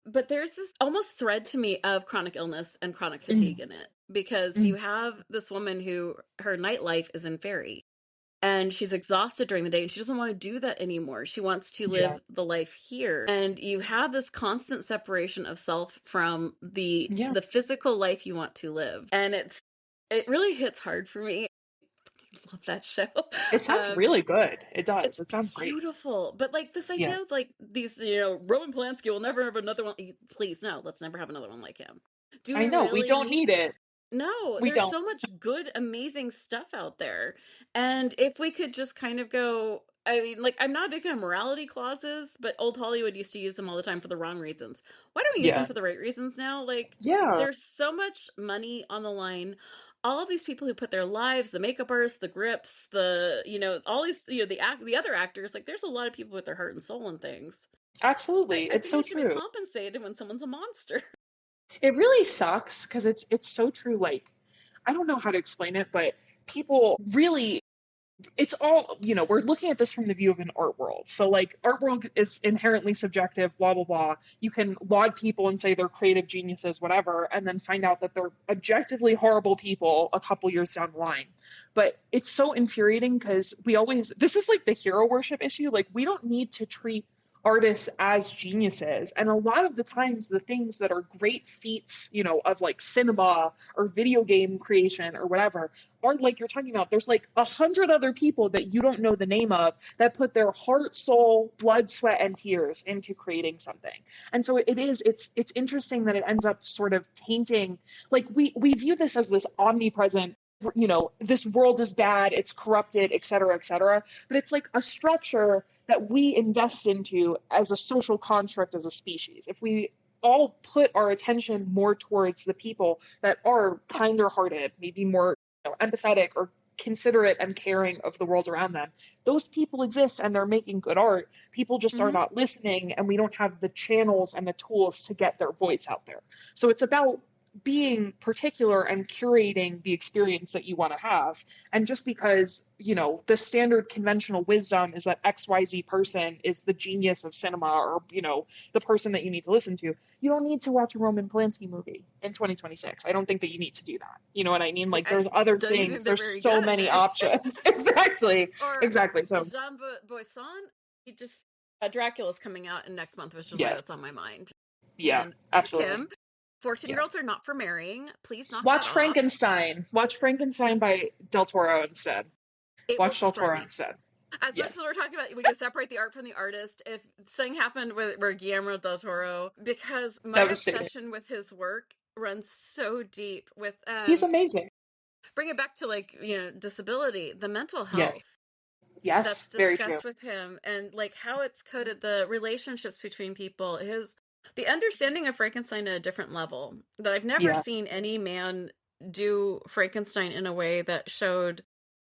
But there's this almost thread to me of chronic illness and chronic mm, fatigue in it, because you mm. have this woman who her nightlife is in Fairy, and she's exhausted during the day, and she doesn't want to do that anymore. She wants to Yeah. live the life here, and you have this constant separation of self from Yeah. the physical life you want to live, and it really hits hard for me. I love that show. It sounds um really good. It does. it's It sounds great. beautiful, but like this Yeah. idea of like these, Roman Polanski will never have another one. Please, no, let's never have another one like him. Do I we know. We really don't need? need it. No, We there's don't. so much good, amazing stuff out there. And if we could just kind of go, I mean, like, I'm not a big fan of morality clauses, but old Hollywood used to use them all the time for the wrong reasons. Why don't we use them Yeah. for the right reasons now? Like, Yeah. there's so much money on the line. All of these people who put their lives, the makeup artists, the grips, all these, the other actors, like, there's a lot of people with their heart and soul and things. Absolutely. I It's think so they should be true. compensated when someone's a monster. It really sucks because it's so true. Like, I don't know how to explain it, but people really, it's all, we're looking at this from the view of an art world. So like art world is inherently subjective, blah blah blah. You can laud people and say they're creative geniuses, whatever, and then find out that they're objectively horrible people a couple years down the line. But it's so infuriating because this is like the hero worship issue. Like, we don't need to treat artists as geniuses. And a lot of the times, the things that are great feats, of like cinema or video game creation or whatever, are like you're talking about. There's like 100 other people that you don't know the name of that put their heart, soul, blood, sweat, and tears into creating something. And so it's interesting that it ends up sort of tainting, like we view this as this omnipresent, this world is bad, it's corrupted, et cetera, et cetera. But it's like a structure that we invest into as a social construct, as a species. If we all put our attention more towards the people that are kinder hearted, maybe more empathetic or considerate and caring of the world around them, those people exist and they're making good art. People just are Hmm. not listening, and we don't have the channels and the tools to get their voice out there. So it's about being particular and curating the experience that you want to have. And just because, the standard conventional wisdom is that XYZ person is the genius of cinema, or, the person that you need to listen to, you don't need to watch a Roman Polanski movie in 2026. I don't think that you need to do that. You know what I mean? Like, there's I other don't even think things, they're there's very so good. many options. Exactly. Or Exactly. So, Jean Boisson, he just Dracula's coming out in next month, which is why yes. that's on my mind. Yeah, And like absolutely. him, 14 Yeah. year olds are not for marrying. Please knock that Watch off. Frankenstein. Watch Frankenstein by Del Toro instead. It Watch works Del for Toro me. instead. As much as Yes. we're talking about, we can separate the art from the artist. If something happened with where Guillermo del Toro, because my Devastating. obsession with his work runs so deep with He's amazing. bring it back to like disability, the mental Yes. health Yes. that's Very true. discussed with him, and like how it's coded, the relationships between people, the understanding of Frankenstein at a different level that I've never Yeah. seen any man do Frankenstein in a way that showed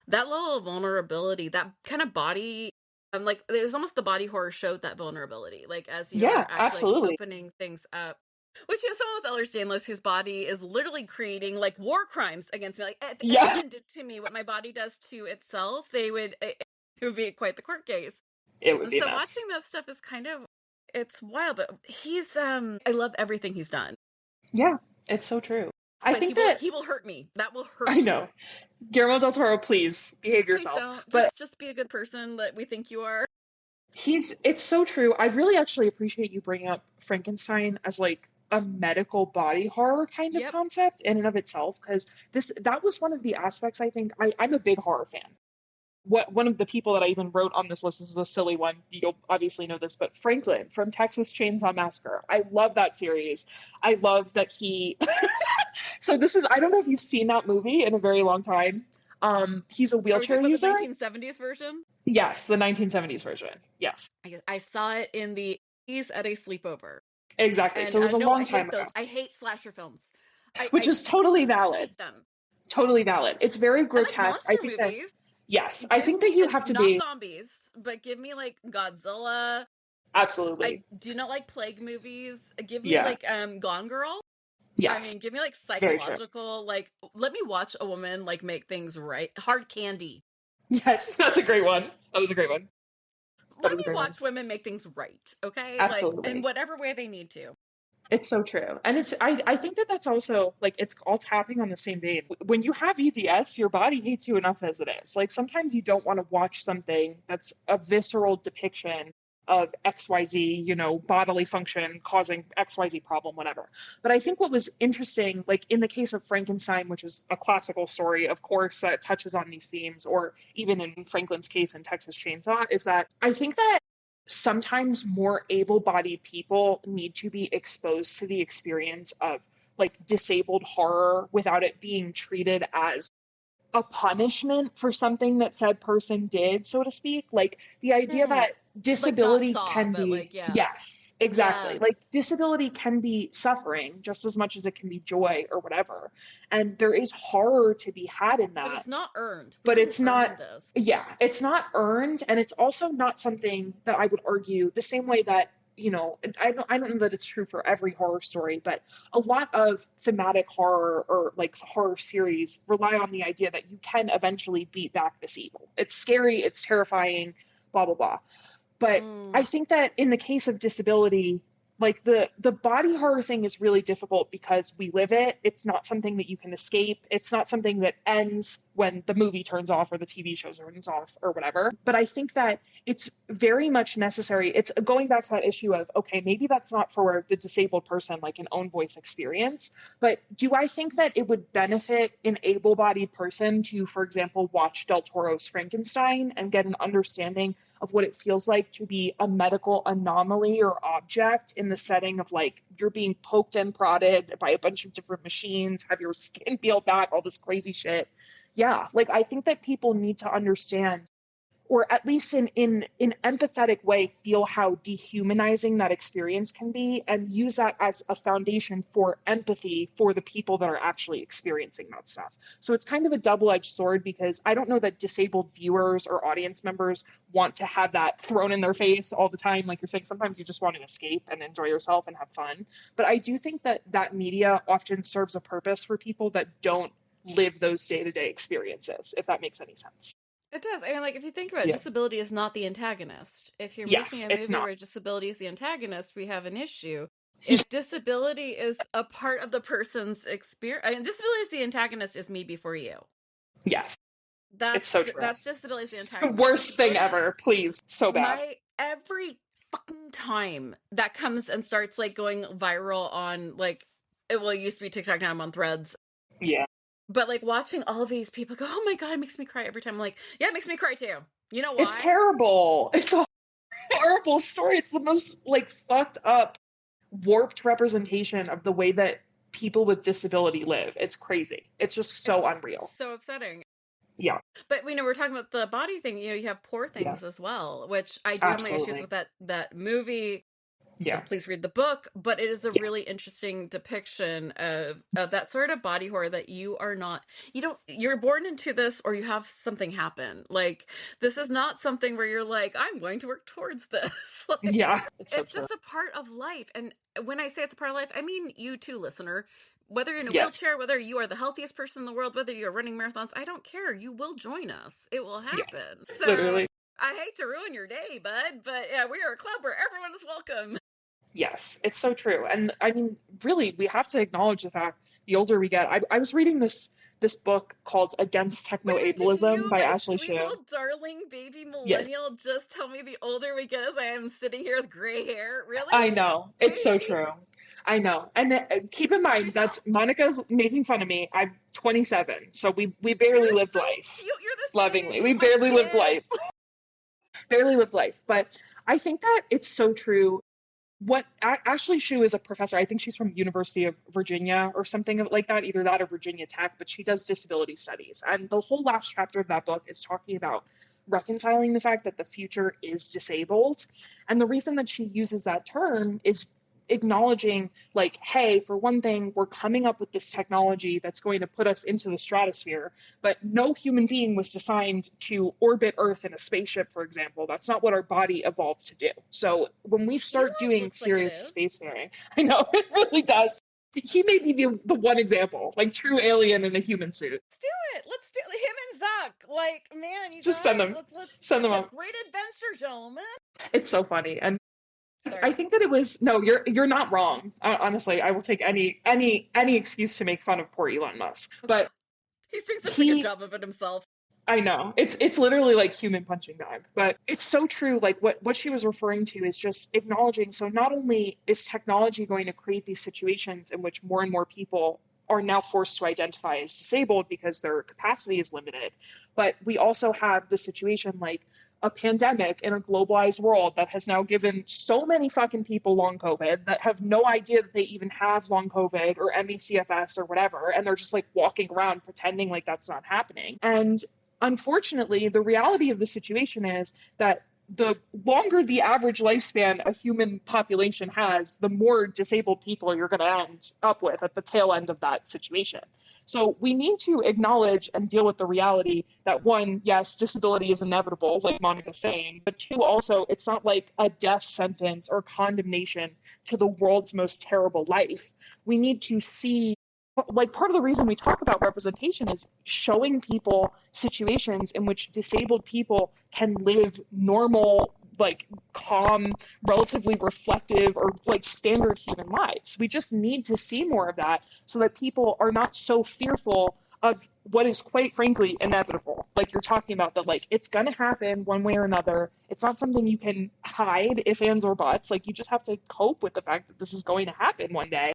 that level of vulnerability, that kind of body. Like it was almost the body horror showed that vulnerability, like as you're Yeah. actually like Absolutely. opening things up. Which is someone with Ehlers-Danlos whose body is literally creating like war crimes against me. Like if Yes. anyone did to me what my body does to itself, it would be quite the court case. It would And be a so mess. watching that stuff is kind of, it's wild, but I love everything he's done. Yeah. It's so true. I But think that he will hurt me. That will I hurt. know. Guillermo del Toro, please behave Please yourself. don't. But Just be a good person that we think you are. it's so true. I really actually appreciate you bringing up Frankenstein as like a medical body horror kind of Yep. concept in and of itself, because that was one of the aspects. I think I'm a big horror fan. What One of the people that I even wrote on this list, this is a silly one, you'll obviously know this, but Franklin from Texas Chainsaw Massacre. I love that series. I love that he so this is, I don't know if you've seen that movie in a very long time. He's a Are we talking wheelchair about the user. 1970s version? Yes, the 1970s version. Yes, I saw it in the 80s at a sleepover. exactly. And So it was a no, I long time hate ago, those. I hate slasher films. which I is totally fucking valid. hate them. Totally valid. It's very I like grotesque. monster I think that, movies. yes, I Give think that me you have to not be, zombies, but give me like Godzilla. I absolutely. do not like plague movies. Give me Yeah, like Gone Girl. I yes, mean, give me like very true. psychological, like let me watch a woman like make things right. Hard Candy. Yes, that's a great one. That was a great one. That Let is a me great one. watch women make things right, okay? Like in Absolutely. whatever way they need to. It's so true. And I think that that's also like, it's all tapping on the same vein. When you have EDS, your body hates you enough as it is. Like sometimes you don't want to watch something that's a visceral depiction of XYZ, bodily function causing XYZ problem, whatever. But I think what was interesting, like in the case of Frankenstein, which is a classical story, of course, that touches on these themes, or even in Franklin's case in Texas Chainsaw, is that I think that sometimes more able-bodied people need to be exposed to the experience of like disabled horror without it being treated as a punishment for something that said person did, so to speak. Like the idea Hmm. that Like not disability Saw, can but be, like yeah. yes, exactly. Yeah. Like disability can be suffering just as much as it can be joy or whatever. And there is horror to be had in But that, it's not earned. We but didn't it's not, earn this. yeah, it's not earned, and it's also not something that I would argue the same way that, I don't know that it's true for every horror story, but a lot of thematic horror or like horror series rely on the idea that you can eventually beat back this evil. It's scary, it's terrifying, blah blah blah. But I Mm. think that in the case of disability, like the body horror thing is really difficult because we live it. It's not something that you can escape. It's not something that ends when the movie turns off or the TV show turns off or whatever. But I think that it's very much necessary. It's going back to that issue of, okay, maybe that's not for the disabled person, like an own voice experience. But do I think that it would benefit an able bodied person to, for example, watch Del Toro's Frankenstein and get an understanding of what it feels like to be a medical anomaly or object in the setting of like you're being poked and prodded by a bunch of different machines, have your skin peeled back, all this crazy shit? Yeah, like I think that people need to understand, or at least in an empathetic way, feel how dehumanizing that experience can be, and use that as a foundation for empathy for the people that are actually experiencing that stuff. So it's kind of a double-edged sword, because I don't know that disabled viewers or audience members want to have that thrown in their face all the time. Like you're saying, sometimes you just want to escape and enjoy yourself and have fun. But I do think that that media often serves a purpose for people that don't live those day-to-day experiences, if that makes any sense. It does. I mean, like, if you think about it, Yeah. disability is not the antagonist. If you're making Yes, a it's movie not. where disability is the antagonist, we have an issue. If disability is a part of the person's experience, I mean, disability is the antagonist is me before you. Yes, it's That's so true. that's disability is the antagonist. Worst thing Disability, ever. Please, so bad. my every fucking time that comes and starts like going viral on like it used to be TikTok, now I'm on Threads. Yeah, But like watching all of these people go, oh my god, it makes me cry every time. I'm like, yeah, it makes me cry too. You know it's why? terrible. It's a horrible story. It's the most like fucked up, warped representation of the way that people with disability live. It's crazy. It's just so It's unreal. so upsetting. Yeah, But we're talking about the body thing. You have poor yeah, things as well, which I do have my issues absolutely. with that movie. Yeah, Please read the book, but it is a yes, really interesting depiction of that sort of body horror that you're born into this or you have something happen. Like this is not something where you're like, I'm going to work towards this. yeah. Like It's so it's true. just a part of life. And when I say it's a part of life, I mean you too, listener. Whether you're in a Yes, wheelchair, whether you are the healthiest person in the world, whether you're running marathons, I don't care. You will join us. It will yes, happen. So literally. I hate to ruin your day, bud, but yeah, we are a club where everyone is welcome. Yes, it's so true. And I mean, really, we have to acknowledge the fact the older we get. I was reading this book called Against Wait, did Techno-Ableism you, by my Ashley sweet Shue. little darling baby Yes, millennial, just tell me the older we get as I am sitting here with gray hair? Really? I know. It's so Baby? true. I know. And keep in Do mind tell. that's Monica's making fun of me. I'm 27, so we barely You're lived so life. cute. You're the same age Lovingly. We as my barely lived kid. life. Barely lived life. But I think that it's so true. What Ashley Shue is a professor. I think she's from University of Virginia or something like that, either that or Virginia Tech, but she does disability studies. And the whole last chapter of that book is talking about reconciling the fact that the future is disabled. And the reason that she uses that term is acknowledging, like, hey, for one thing, we're coming up with this technology that's going to put us into the stratosphere, but no human being was designed to orbit Earth in a spaceship, for example. That's not what our body evolved to do. So when we start Elon's doing looks like it serious is. spacefaring, I know it really does. He may be the one example, like true alien in a human suit. Let's do it. Let's do him and Zuck. Like, man, you Just send guys, them, let's send them the up. great adventure, gentlemen. It's so funny, and I Sorry. think that it was no, you're not wrong. Honestly, I will take any excuse to make fun of poor Elon Musk. Oh god. But He's doing such a good he job of it himself. I know. It's literally like human punching bag, but it's so true. Like what she was referring to is just acknowledging. So not only is technology going to create these situations in which more and more people are now forced to identify as disabled because their capacity is limited, but we also have the situation like a pandemic in a globalized world that has now given so many fucking people long COVID that have no idea that they even have long COVID or MECFS or whatever. And they're just like walking around pretending like that's not happening. And unfortunately, the reality of the situation is that the longer the average lifespan a human population has, the more disabled people you're going to end up with at the tail end of that situation. So we need to acknowledge and deal with the reality that one, yes, disability is inevitable, like Monica's saying, but two, also, it's not like a death sentence or condemnation to the world's most terrible life. We need to see, like, part of the reason we talk about representation is showing people situations in which disabled people can live normal, like calm, relatively reflective, or like standard human lives. We just need to see more of that so that people are not so fearful of what is quite frankly inevitable. Like you're talking about, that like it's going to happen one way or another. It's not something you can hide, if ands or buts. Like you just have to cope with the fact that this is going to happen one day.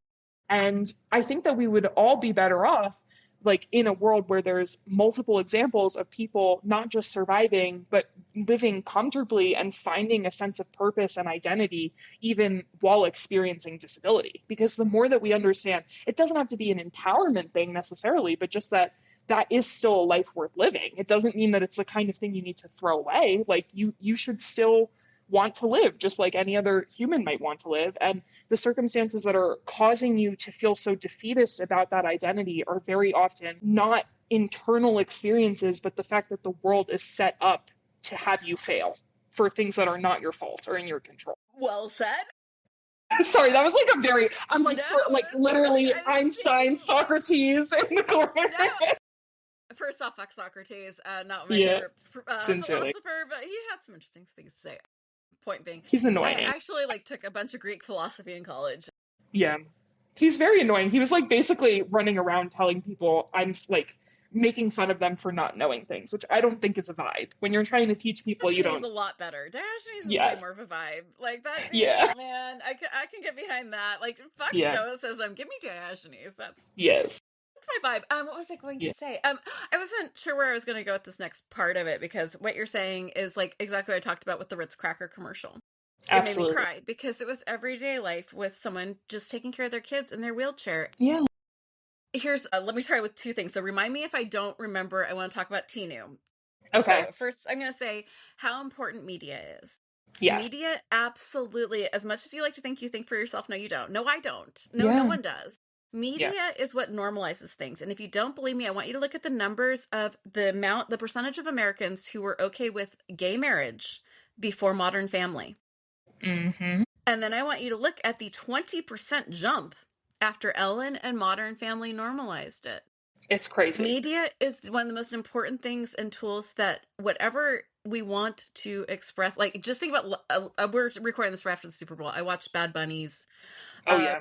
And I think that we would all be better off like in a world where there's multiple examples of people not just surviving but living comfortably and finding a sense of purpose and identity even while experiencing disability. Because the more that we understand, it doesn't have to be an empowerment thing necessarily, but just that that is still a life worth living. It doesn't mean that it's the kind of thing you need to throw away. Like you should still want to live just like any other human might want to live. And the circumstances that are causing you to feel so defeatist about that identity are very often not internal experiences, but the fact that the world is set up to have you fail for things that are not your fault or in your control. Well said. Sorry, that was like a very, I'm like, No, for like literally I was Einstein, taking Socrates in the corner. no. First off, fuck Socrates, not my Yeah, favorite sincerely. philosopher, but he had some interesting things to say. Point being, He's I annoying. actually like took a bunch of Greek philosophy in college. Yeah. He's very annoying. He was like basically running around telling people I'm like making fun of them for not knowing things, which I don't think is a vibe. When you're trying to teach people, you Diogenes is don't. a lot better. Diogenes is way Yes. more of a vibe. Like that Yeah. dude, man, I can get behind that. Like fuck Yeah. stoicism. Give me Diogenes. Yes. That's my vibe. What was I going to Yeah. say? I wasn't sure where I was going to go with this next part of it because what you're saying is like exactly what I talked about with the Ritz cracker commercial. It made me Absolutely. cry because it was everyday life with someone just taking care of their kids in their wheelchair. Yeah. Here's let me try with two things. So remind me if I don't remember. I want to talk about Tinu. Okay. So first, I'm going to say how important media is. Yes. Media, absolutely. As much as you like to think you think for yourself, no, you don't. No, I don't. No, no Yeah. one does. Yeah. Media is what normalizes things. And if you don't believe me, I want you to look at the numbers of the percentage of Americans who were okay with gay marriage before Modern Family. Mm-hmm. And then I want you to look at the 20% jump after Ellen and Modern Family normalized it. It's crazy. Media is one of the most important things and tools that whatever we want to express, like just think about, we're recording this right after the Super Bowl. I watched Bad Bunny's Oh yeah.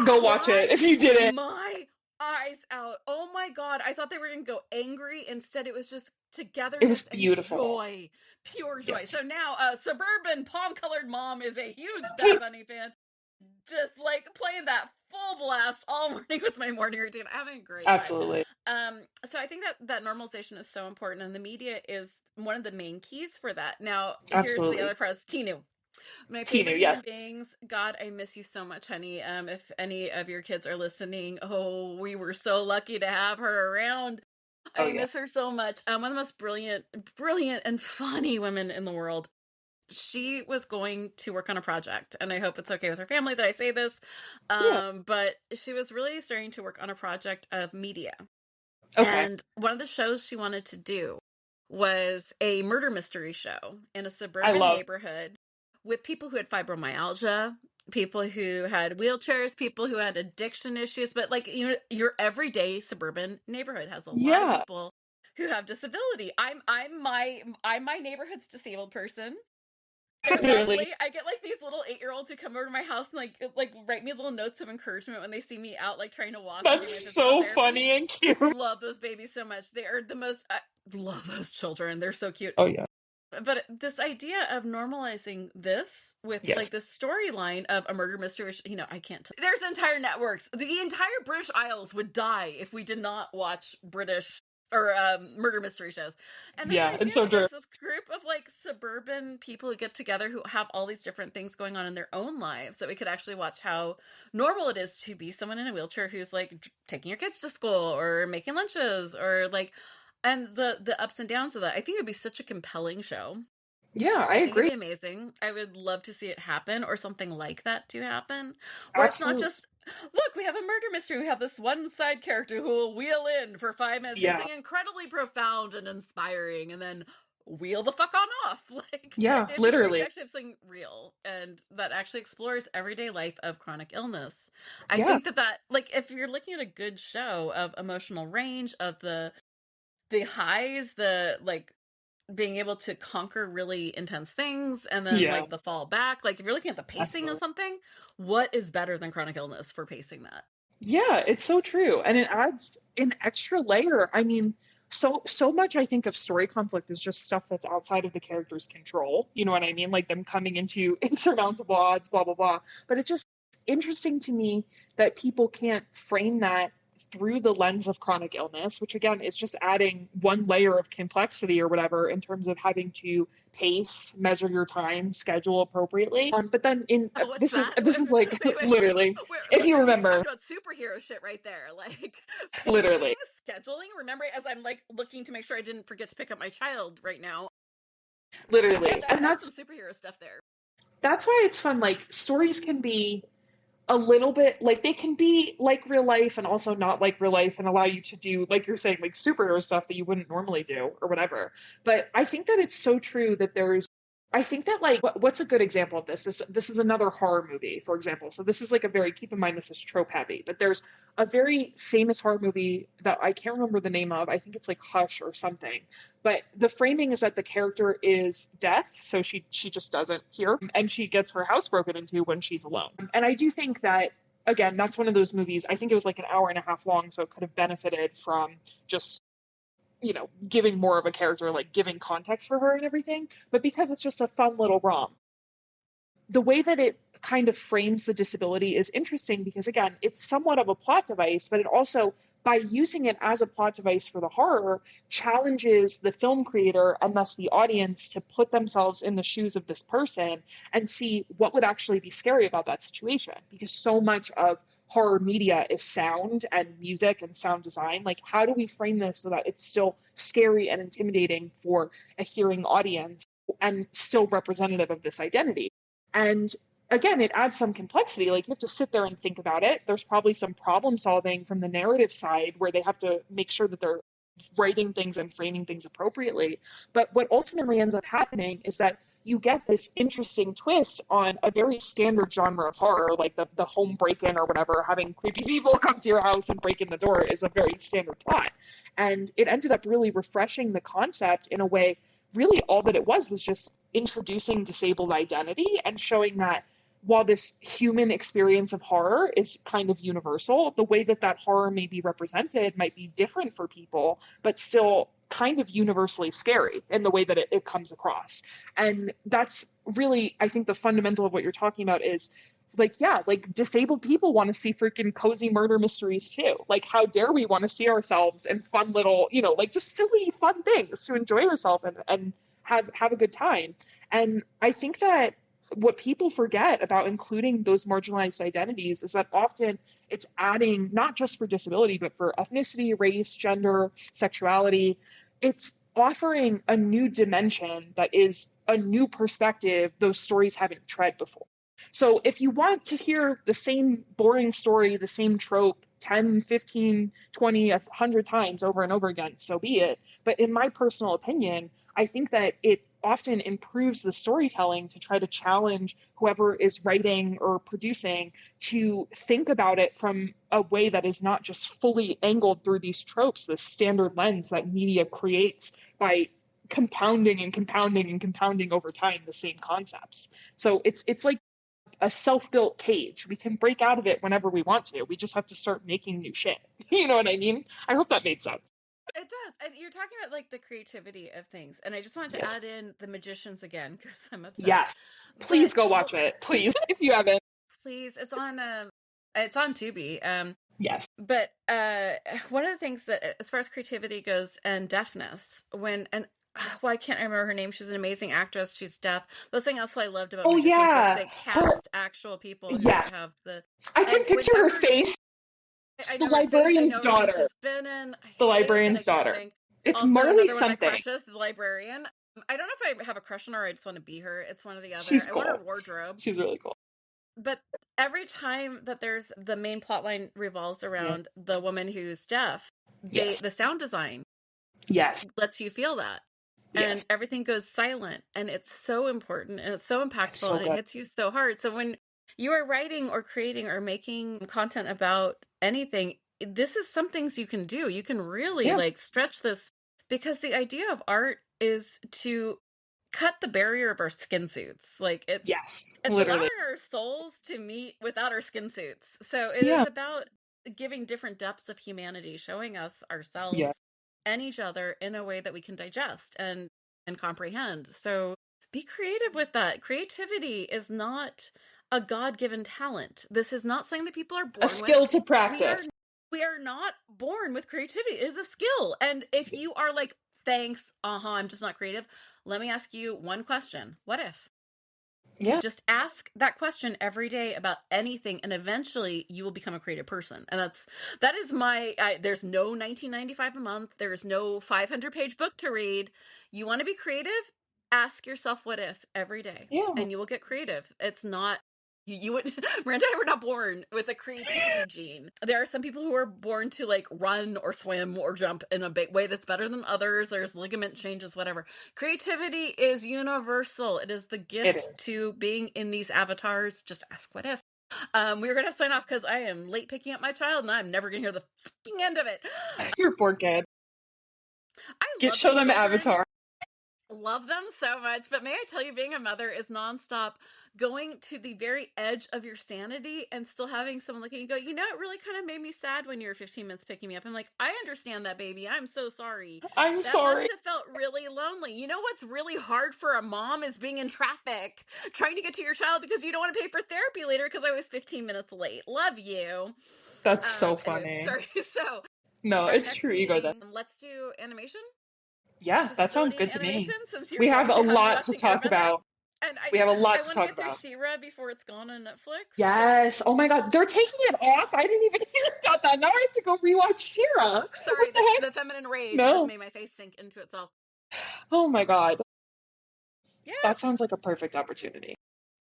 Go watch it cried if you didn't. my eyes out. Oh my God. I thought they were going to go angry. Instead, it was just It was togetherness and beautiful. joy, pure joy. Yes. So now, suburban palm colored mom is a huge Bad Bunny fan, just like playing that full blast all morning with my morning routine. I'm having a great time. Absolutely. So I think that normalization is so important, and the media is one of the main keys for that. Now, here's the Absolutely. other part: Tinu, my Tinu, favorite human yes. beings. God, I miss you so much, honey. If any of your kids are listening, oh, we were so lucky to have her around. Oh I yeah. miss her so much. One of the most brilliant and funny women in the world. She was going to work on a project, and I hope it's okay with her family that I say this. Yeah. But she was really starting to work on a project of media. Okay. And one of the shows she wanted to do was a murder mystery show in a I suburban love. neighborhood with people who had fibromyalgia, people who had wheelchairs, people who had addiction issues. But like, your everyday suburban neighborhood has a lot of Yeah. people who have disability. I'm my neighborhood's disabled person. They're Literally. lovely. I get like these little 8-year-olds who come over to my house and like write me little notes of encouragement when they see me out like trying to walk and do That's my physical so therapy. funny and cute. Love those babies so much. They are the most. I love those children. They're so cute. Oh yeah. But this idea of normalizing this with Yes. like this storyline of a murder mystery, I can't. There's entire networks. The entire British Isles would die if we did not watch British or murder mystery shows. And this Yeah. idea It's so that true. there's this group of like suburban people who get together who have all these different things going on in their own lives, that we could actually watch how normal it is to be someone in a wheelchair who's like taking your kids to school or making lunches or like, and the ups and downs of that. I think it would be such a compelling show. Yeah, I I think it'd agree. be amazing. I would love to see it happen, or something like that to happen, where it's not Absolutely. just, look, we have a murder mystery. We have this one side character who will wheel in for 5 minutes, say Yeah. something incredibly profound and inspiring, and then wheel the fuck on off. Like, Yeah, it'd be great to literally. actually have something real and that actually explores everyday life of chronic illness. I Yeah. think that like, if you're looking at a good show of emotional range, of the highs, the like being able to conquer really intense things and then Yeah, like the fall back, like if you're looking at the pacing of absolutely. something, what is better than chronic illness for pacing that? Yeah, it's so true. And it adds an extra layer. I mean, so much I think of story conflict is just stuff that's outside of the character's control. You know what I mean? Like them coming into insurmountable odds, blah blah blah. But it's just interesting to me that people can't frame that through the lens of chronic illness, which again is just adding one layer of complexity or whatever in terms of having to pace, measure your time, schedule appropriately. But then in What's that? this is like Wait, wait, literally, if you you just remember, talked about superhero shit right there, like pacing, literally. scheduling. Remember, as I'm like looking to make sure I didn't forget to pick up my child right now. Yeah, Literally. And that's some superhero stuff there. that's why it's fun. Like stories can be a little bit like they can be like real life and also not like real life and allow you to do like you're saying like superhero stuff that you wouldn't normally do or whatever. But I think that it's so true that there's I think that like what's a good example of this? This is another horror movie, for example. So this is like a very keep in mind this is trope heavy, but there's a very famous horror movie that I can't remember the name of. I think it's like Hush or something. But the framing is that the character is deaf, so she just doesn't hear, and she gets her house broken into when she's alone. And I do think that again, that's one of those movies. I think it was like an hour and a half long, so it could have benefited from just giving more of a character, like giving context for her and everything. But because it's just a fun little rom, the way that it kind of frames the disability is interesting because, again, it's somewhat of a plot device, but it also, by using it as a plot device for the horror, challenges the film creator and thus the audience to put themselves in the shoes of this person and see what would actually be scary about that situation. Because so much of horror media is sound and music and sound design. Like, how do we frame this so that it's still scary and intimidating for a hearing audience and still representative of this identity? And again, it adds some complexity. Like, you have to sit there and think about it. There's probably some problem solving from the narrative side where they have to make sure that they're writing things and framing things appropriately. But what ultimately ends up happening is that you get this interesting twist on a very standard genre of horror, like the home break-in or whatever. Having creepy people come to your house and break in the door is a very standard plot. And it ended up really refreshing the concept in a way. Really all that it was just introducing disabled identity and showing that while this human experience of horror is kind of universal, the way that that horror may be represented might be different for people, but still kind of universally scary in the way that it comes across. And that's really, I think, the fundamental of what you're talking about is like, yeah, like disabled people want to see freaking cozy murder mysteries too. Like, how dare we want to see ourselves in fun little, you know, like just silly, fun things to enjoy yourself and have a good time. And I think that what people forget about including those marginalized identities is that often it's adding not just for disability, but for ethnicity, race, gender, sexuality. It's offering a new dimension that is a new perspective those stories haven't tread before. So if you want to hear the same boring story, the same trope 10, 15, 20, 100 times over and over again, so be it. But in my personal opinion, I think that it often improves the storytelling to try to challenge whoever is writing or producing to think about it from a way that is not just fully angled through these tropes, this standard lens that media creates by compounding and compounding and compounding over time the same concepts. So it's like a self-built cage. We can break out of it whenever we want to. We just have to start making new shit. You know what I mean? I hope that made sense. It does. And you're talking about like the creativity of things. And I just wanted to Yes. add in The Magicians again because I'm obsessed. Yes. Please But go watch it. Please, if you haven't. please, it's on Tubi. Yes. But one of the things that as far as creativity goes and deafness, well, I can't remember her name. She's an amazing actress. She's deaf. The thing else I loved about Oh Magicians was yeah. they Her. cast actual people who Yes. have the I can and picture her whenever face. I The know her face. I librarian's know everything daughter. she's been in. I The hate that I librarian's can't daughter. think. It's Also, Marley another one of my something. crushes, the librarian. I don't know if I have a crush on her or I just want to be her. It's one or the other. She's I want her cool. wardrobe. She's really cool. But every time that there's the main plot line revolves Yeah. around the woman who's deaf, Yes. the sound design Yes. lets you feel that. Yes. And everything goes silent and it's so important and it's so It's impactful so and it good. hits you so hard. So when you are writing or creating or making content about anything, this is some things you can do. You can really Yeah. like stretch this because the idea of art is to cut the barrier of our skin suits. Like Yes. it's Literally. allowing our souls to meet without our skin suits. So it is Yeah. about giving different depths of humanity, showing us Yeah. ourselves and each other in a way that we can digest and comprehend. So be creative with that. Creativity is not a God-given talent. This is not something that people are A born with. skill to We are practice. we are not born with creativity. It is a skill. And if you are like, thanks, I'm just not creative, let me ask you one question. What if? Yeah. Just ask that question every day about anything and eventually you will become a creative person. And that is there's no 1995 a month, there's no 500-page book to read. You want to be creative, ask yourself what if every day Yeah. and you will get creative. It's not you would Miranda and I were not born with a creativity gene. There are some people who are born to like run or swim or jump in a big way that's better than others. There's ligament changes, whatever. Creativity is universal. It is the It gift is. to being in these avatars. Just ask what if. We were gonna sign off because I am late picking up my child and I'm never gonna hear the fucking end of it. Your poor kid. I love Show these them children. Avatar. Love them so much. But may I tell you, being a mother is nonstop going to the very edge of your sanity and still having someone look at you and go, it really kind of made me sad when you were 15 minutes picking me up. I'm like, I understand that, baby. I'm so sorry. I'm That must sorry. have felt really lonely. You know what's really hard for a mom is being in traffic, trying to get to your child because you don't want to pay for therapy later because I was 15 minutes late. Love you. That's so Anyway, funny. sorry. So No, our it's next true ego then. meeting, let's do animation. Yeah, that sounds Disability good and to me. animation, since you're We have going a to have me lot to watching talk Airbender. about. And We have a lot I to want to talk get through about. She-Ra before it's gone on Netflix. Yes. Oh my God. They're taking it off. I didn't even hear about that. Now I have to go rewatch Shira. Sorry, What the heck? the feminine rage just No. made my face sink into itself. Oh my God. Yeah, That sounds like a perfect opportunity.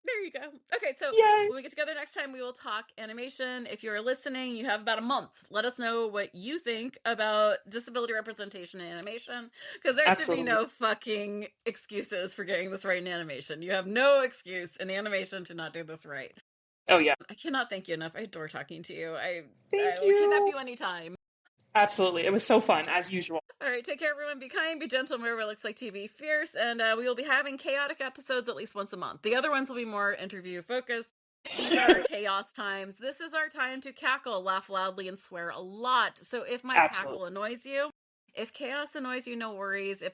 there you go. Okay, so Yay. when we get together next time, we will talk animation. If you're listening, you have about a month. Let us know what you think about disability representation in animation, because there should be Absolutely. no fucking excuses for getting this right in animation. You have no excuse in animation to not do this right. Oh yeah. I cannot thank you enough. I adore talking to you. Thank I will kidnap you. you anytime. Absolutely. It was so fun, as usual. All right, take care, everyone. Be kind, be gentle, wherever it looks like TV, fierce, and we will be having chaotic episodes at least once a month. The other ones will be more interview focused. These are our chaos times. This is our time to cackle, laugh loudly, and swear a lot. So if my cackle Absolutely. annoys you, if chaos annoys you, no worries. If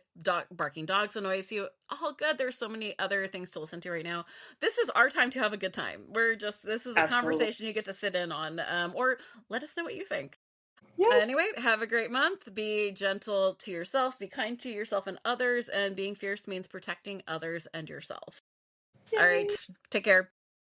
barking dogs annoys you, all good. There's so many other things to listen to right now. This is our time to have a good time. This is a Absolutely. conversation you get to sit in on, or let us know what you think. Yes. Anyway, have a great month. Be gentle to yourself, be kind to yourself and others, and being fierce means protecting others and yourself. All right, Yay. take care.